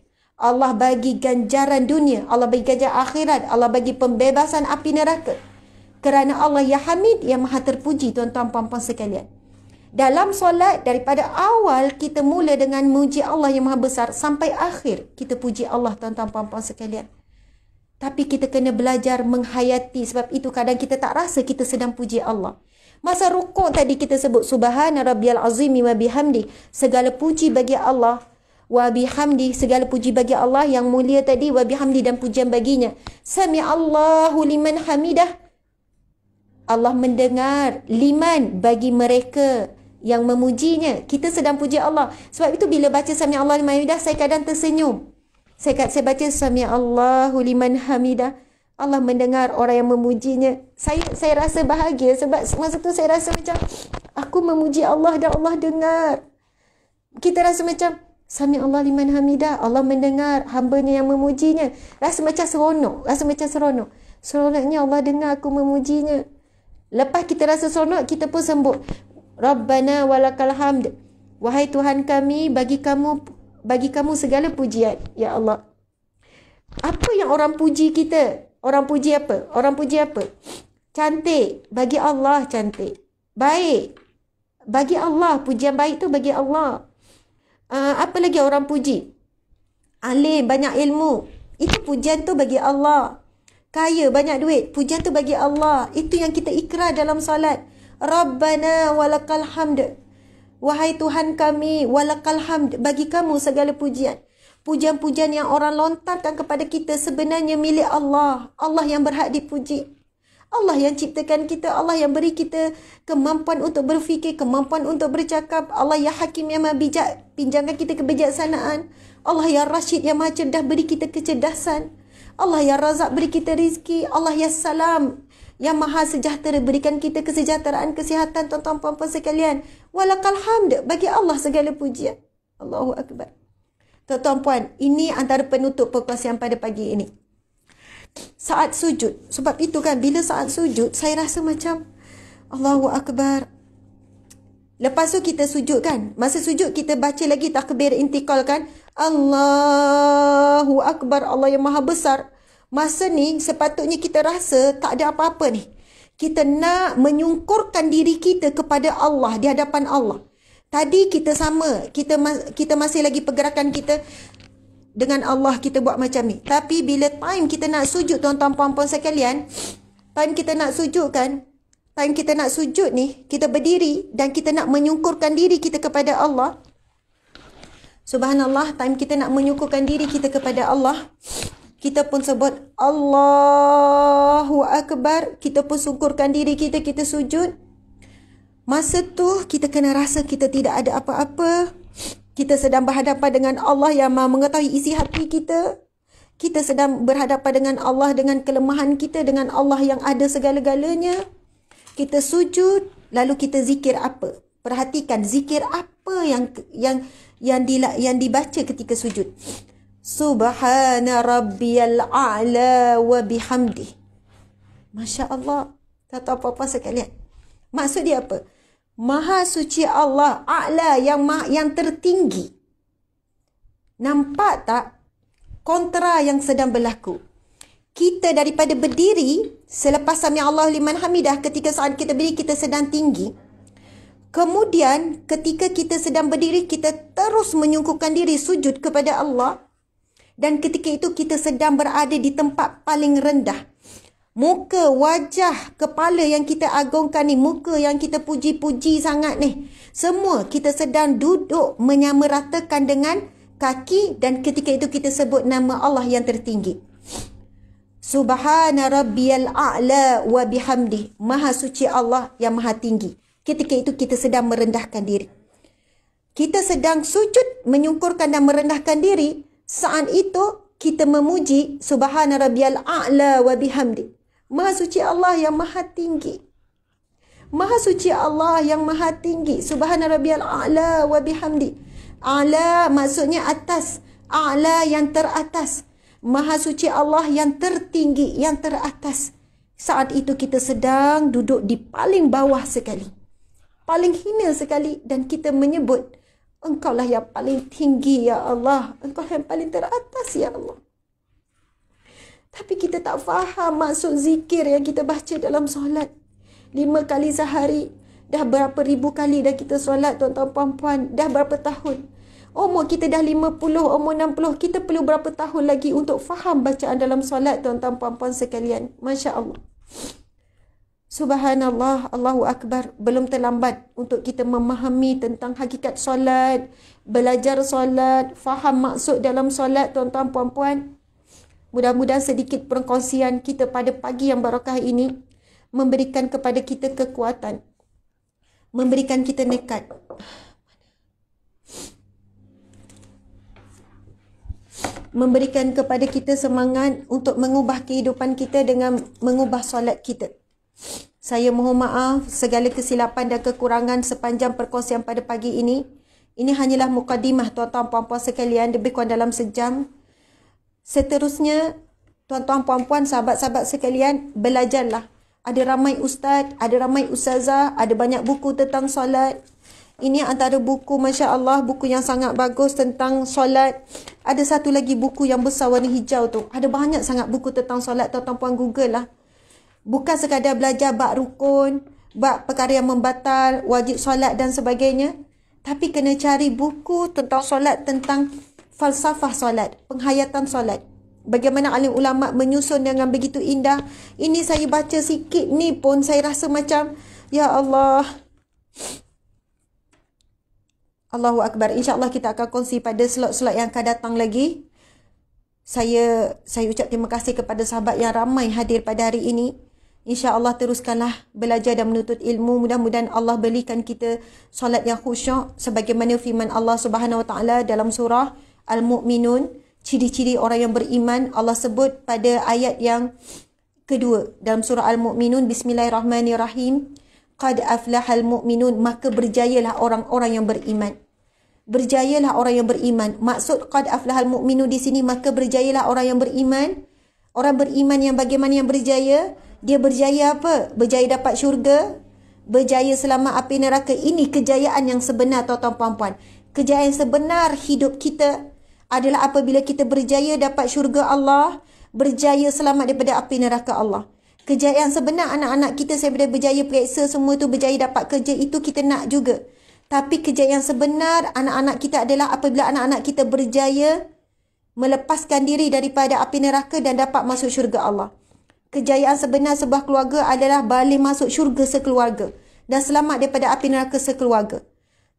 B: Allah bagi ganjaran dunia, Allah bagi ganjaran akhirat, Allah bagi pembebasan api neraka. Kerana Allah ya Hamid, yang maha terpuji, tuan-tuan puan-puan sekalian. Dalam solat, daripada awal kita mula dengan muji Allah yang maha besar, sampai akhir kita puji Allah, tuan-tuan puan-puan sekalian. Tapi kita kena belajar menghayati, sebab itu kadang kita tak rasa kita sedang puji Allah. Masa rukuk tadi kita sebut Subhana Rabbiyal Azimi wa bihamdi, segala puji bagi Allah, wa bihamdi, segala puji bagi Allah yang mulia tadi, wa bihamdi, dan pujian baginya. Sami Allahu liman hamidah, Allah mendengar, liman, bagi mereka yang memujinya. Kita sedang puji Allah. Sebab itu bila baca Sami Allah liman hamidah, saya kadang tersenyum. Saya baca Sami Allahu liman hamidah, Allah mendengar orang yang memujinya. Saya rasa bahagia sebab masa tu saya rasa macam aku memuji Allah dan Allah dengar. Kita rasa macam Sami Allah liman hamidah, Allah mendengar hambanya yang memujinya. Rasa macam seronok, seronoknya Allah dengar aku memujinya. Lepas kita rasa seronok, kita pun sembut Rabbana walakal hamd, wahai Tuhan kami, bagi kamu segala pujian. Ya Allah, apa yang orang puji kita? Orang puji apa? Cantik, bagi Allah cantik. Baik, bagi Allah, pujian baik tu bagi Allah. Apa lagi orang puji? Alim, banyak ilmu, itu pujian tu bagi Allah. Kaya, banyak duit, pujian tu bagi Allah. Itu yang kita ikrar dalam solat. Rabbana walakal hamd, wahai Tuhan kami, walakal hamd, bagi kamu segala pujian. Pujian-pujian yang orang lontarkan kepada kita sebenarnya milik Allah. Allah yang berhak dipuji. Allah yang ciptakan kita. Allah yang beri kita kemampuan untuk berfikir, kemampuan untuk bercakap. Allah yang hakim, yang maha bijak, pinjamkan kita kebijaksanaan. Allah yang rasyid, yang maha cerdas, beri kita kecerdasan. Allah yang razak, beri kita rizki. Allah yang salam, yang maha sejahtera, berikan kita kesejahteraan, kesihatan, tuan-tuan puan-puan sekalian. Walakal hamd, bagi Allah segala pujian. Allahu Akbar. Tuan-tuan puan, ini antara penutup perkongsian pada pagi ini. Saat sujud. Sebab itu kan, bila saat sujud, saya rasa macam Allahu Akbar. Lepas tu kita sujud kan. Masa sujud kita baca lagi takbir intikal kan. Allahu Akbar, Allah yang maha besar. Masa ni sepatutnya kita rasa tak ada apa-apa ni. Kita nak menyungkurkan diri kita kepada Allah, di hadapan Allah. Tadi kita sama, kita masih lagi pergerakan kita dengan Allah, kita buat macam ni. Tapi bila time kita nak sujud, tuan-tuan puan-puan sekalian, time kita nak sujud kan, time kita nak sujud ni, kita berdiri dan kita nak menyungkurkan diri kita kepada Allah. Subhanallah, time kita nak menyungkurkan diri kita kepada Allah, kita pun sebut Allahu Akbar, kita pun sungkurkan diri kita, kita sujud. Masa tu kita kena rasa kita tidak ada apa-apa. Kita sedang berhadapan dengan Allah yang maha mengetahui isi hati kita. Kita sedang berhadapan dengan Allah, dengan kelemahan kita, dengan Allah yang ada segala-galanya. Kita sujud, lalu kita zikir apa? Perhatikan zikir apa yang dibaca ketika sujud. Subhana Rabbiyal A'la wa bihamdi. Masya Allah. Tak tahu apa-apa sekalian. Maksud dia apa? Maha suci Allah, A'la, yang tertinggi. Nampak tak kontra yang sedang berlaku? Kita daripada berdiri, selepas Sami Allah liman hamidah, ketika saat kita berdiri kita sedang tinggi. Kemudian ketika kita sedang berdiri, kita terus menyungkurkan diri sujud kepada Allah. Dan ketika itu kita sedang berada di tempat paling rendah. Muka, wajah, kepala yang kita agungkan ni, muka yang kita puji-puji sangat ni, semua kita sedang duduk menyamaratakan dengan kaki, dan ketika itu kita sebut nama Allah yang tertinggi. Subhana Rabbiyal A'la wa bihamdi. Maha suci Allah yang maha tinggi. Ketika itu kita sedang merendahkan diri. Kita sedang sujud, menyungkurkan dan merendahkan diri. Saat itu kita memuji Subhana Rabbiyal A'la wa bihamdi. Maha suci Allah yang maha tinggi. Maha suci Allah yang maha tinggi. Subhana Rabbiyal A'la wa bihamdi. A'la maksudnya atas. A'la yang teratas. Maha suci Allah yang tertinggi, yang teratas. Saat itu kita sedang duduk di paling bawah sekali. paling hina sekali dan kita menyebut Engkaulah yang paling tinggi ya Allah, Engkau yang paling teratas ya Allah. Tapi kita tak faham maksud zikir yang kita baca dalam solat. 5 kali sehari, dah berapa ribu kali dah kita solat tuan-tuan puan-puan, dah berapa tahun. Umur kita dah 50, umur 60, kita perlu berapa tahun lagi untuk faham bacaan dalam solat tuan-tuan puan-puan sekalian. Masya Allah. Subhanallah, Allahu Akbar. Belum terlambat untuk kita memahami tentang hakikat solat, belajar solat, faham maksud dalam solat tuan-tuan puan-puan. Mudah-mudahan sedikit perkongsian kita pada pagi yang barakah ini memberikan kepada kita kekuatan, memberikan kita nekat, memberikan kepada kita semangat untuk mengubah kehidupan kita dengan mengubah solat kita. Saya mohon maaf segala kesilapan dan kekurangan sepanjang perkongsian pada pagi ini. Ini hanyalah mukadimah tuan-tuan puan-puan sekalian, lebih kurang dalam sejam. Seterusnya, tuan-tuan puan-puan, sahabat-sahabat sekalian, belajarlah. Ada ramai ustaz, ada ramai ustazah, ada banyak buku tentang solat. Ini antara buku, Masya Allah, buku yang sangat bagus tentang solat. Ada satu lagi buku yang besar warna hijau tu. Ada banyak sangat buku tentang solat, tuan-tuan puan Google lah. Bukan sekadar belajar bab rukun, bab perkara yang membatal, wajib solat dan sebagainya. Tapi kena cari buku tentang solat, tentang falsafah solat, penghayatan solat. Bagaimana alim ulama menyusun dengan begitu indah. Ini saya baca sikit ni pun saya rasa macam, ya Allah. Allahu Akbar. InsyaAllah kita akan kongsi pada slot-slot yang akan datang lagi. Saya ucap terima kasih kepada sahabat yang ramai hadir pada hari ini. InsyaAllah teruskanlah belajar dan menuntut ilmu. Mudah-mudahan Allah berikan kita solat yang khusyuk sebagaimana firman Allah Subhanahu Wa Taala dalam surah Al-Mu'minun. Ciri-ciri orang yang beriman Allah sebut pada ayat yang kedua dalam surah Al-Mu'minun. Bismillahirrahmanirrahim. Qad aflahal mu'minun, maka berjayalah orang-orang yang beriman. Berjayalah orang yang beriman. Maksud qad aflahal mu'minun di sini, maka berjayalah orang yang beriman. Orang beriman yang bagaimana yang berjaya? Dia berjaya apa? Berjaya dapat syurga, berjaya selamat api neraka. Ini kejayaan yang sebenar tuan-tuan puan-puan. Kejayaan yang sebenar hidup kita adalah apabila kita berjaya dapat syurga Allah, berjaya selamat daripada api neraka Allah. Kejayaan sebenar anak-anak kita daripada berjaya periksa semua tu, berjaya dapat kerja, itu kita nak juga. Tapi kejayaan sebenar anak-anak kita adalah apabila anak-anak kita berjaya melepaskan diri daripada api neraka dan dapat masuk syurga Allah. Kejayaan sebenar sebuah keluarga adalah boleh masuk syurga sekeluarga dan selamat daripada api neraka sekeluarga.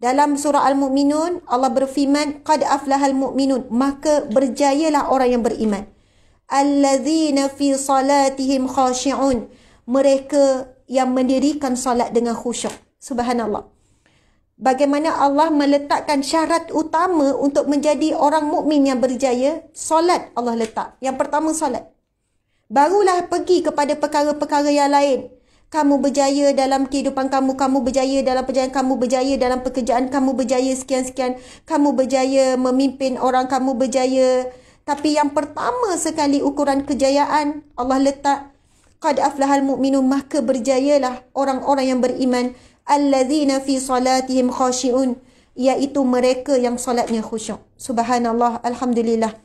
B: Dalam surah Al-Mu'minun, Allah berfirman, qad aflahal mu'minun, maka berjayalah orang yang beriman. Alladzina fi salatihim khashi'un, mereka yang mendirikan salat dengan khusyuk. Subhanallah. Bagaimana Allah meletakkan syarat utama untuk menjadi orang mukmin yang berjaya? Solat Allah letak. Yang pertama solat. Barulah pergi kepada perkara-perkara yang lain. Kamu berjaya dalam kehidupan kamu, kamu berjaya dalam perjalanan kamu, berjaya dalam pekerjaan kamu, berjaya sekian-sekian, kamu berjaya memimpin orang, kamu berjaya. Tapi yang pertama sekali ukuran kejayaan Allah letak, qad aflahal mu'minun, maka berjayalah orang-orang yang beriman. Alladzina fi salatihim khashi'un, iaitu mereka yang solatnya khusyuk. Subhanallah, alhamdulillah.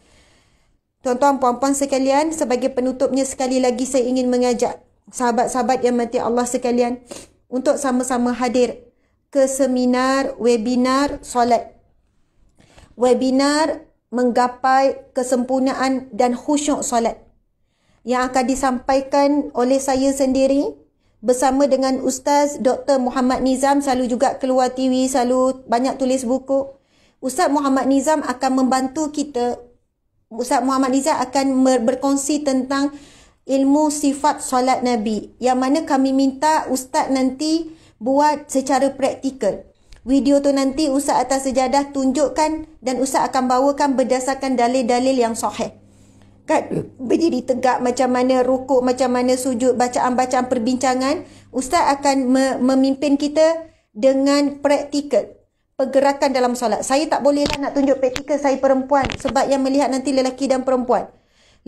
B: Tuan-tuan, puan-puan sekalian, sebagai penutupnya sekali lagi saya ingin mengajak sahabat-sahabat yang mati Allah sekalian untuk sama-sama hadir ke seminar webinar solat. Webinar menggapai kesempurnaan dan khusyuk solat yang akan disampaikan oleh saya sendiri bersama dengan Ustaz Dr. Muhammad Nizam, selalu juga keluar TV, selalu banyak tulis buku. Ustaz Muhammad Nizam akan membantu kita. Ustaz Muhammad Nizam akan berkongsi tentang ilmu sifat solat Nabi, yang mana kami minta Ustaz nanti buat secara praktikal. Video tu nanti Ustaz atas sejadah tunjukkan dan Ustaz akan bawakan berdasarkan dalil-dalil yang sahih. Kan berdiri tegak macam mana, rukuk macam mana, sujud, bacaan-bacaan perbincangan. Ustaz akan memimpin kita dengan praktikal pergerakan dalam solat. Saya tak bolehlah nak tunjuk praktikal, saya perempuan, sebab yang melihat nanti lelaki dan perempuan.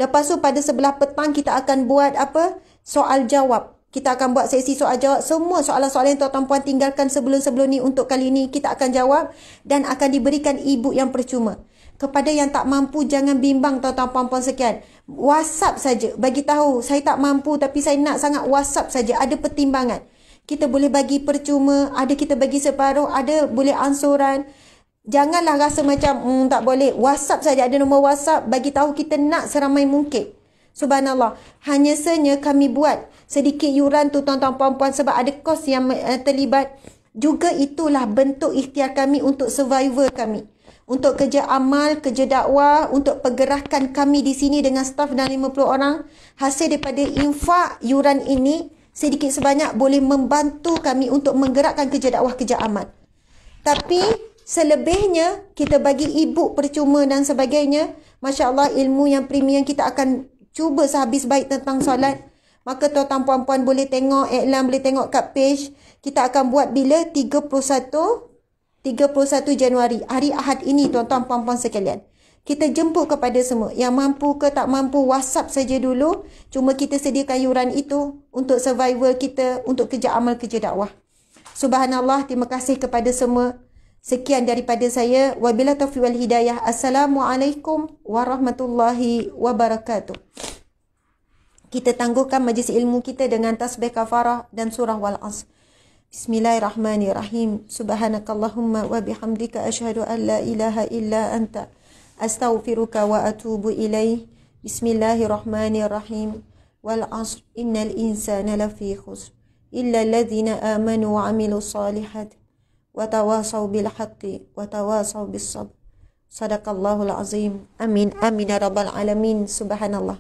B: Lepas tu pada sebelah petang kita akan buat apa? Soal jawab. Kita akan buat sesi soal jawab. Semua soalan-soalan yang tuan-tuan puan tinggalkan sebelum-sebelum ni untuk kali ni kita akan jawab dan akan diberikan e-book yang percuma. Kepada yang tak mampu, jangan bimbang tuan-tuan puan-puan sekian. WhatsApp saja. Bagi tahu, saya tak mampu tapi saya nak sangat, WhatsApp saja. Ada pertimbangan. Kita boleh bagi percuma, ada kita bagi separuh, ada boleh ansuran. Janganlah rasa macam tak boleh. WhatsApp saja, ada nombor WhatsApp. Bagi tahu kita nak seramai mungkin. Subhanallah. Hanya saja kami buat sedikit yuran tu tuan-tuan puan-puan sebab ada kos yang terlibat. Juga itulah bentuk ikhtiar kami untuk survival kami. Untuk kerja amal, kerja dakwah, untuk pergerakan kami di sini dengan staf dan 50 orang. Hasil daripada infak yuran ini sedikit sebanyak boleh membantu kami untuk menggerakkan kerja dakwah, kerja amal. Tapi selebihnya kita bagi e-book percuma dan sebagainya. Masya Allah, ilmu yang premium kita akan cuba sehabis baik tentang solat. Maka tuan-tuan puan-puan boleh tengok iklan, boleh tengok kat page. Kita akan buat bila 31 Januari, hari Ahad ini tuan-tuan puan-puan sekalian. Kita jemput kepada semua. Yang mampu ke tak mampu, WhatsApp saja dulu. Cuma kita sediakan yuran itu untuk survival kita, untuk kerja amal, kerja dakwah. Subhanallah, terima kasih kepada semua. Sekian daripada saya. Wabillahi taufiq wal hidayah. Assalamualaikum warahmatullahi wabarakatuh. Kita tangguhkan majlis ilmu kita dengan tasbih kafarah dan surah wal asr. Bismillahirrahmanirrahim. Subhanakallahumma wa bihamdika asyhadu an la ilaha illa anta astaghfiruka wa atubu ilaih. Bismillahirrahmanirrahim. Wal asr innal insana lafi khusr illa alladhina amanu wa amilus solihat wa tawasaw bil haqqi wa tawasaw bis sabr. Sadaqallahul azim. Amin amin ya rabbal alamin. Subhanallah.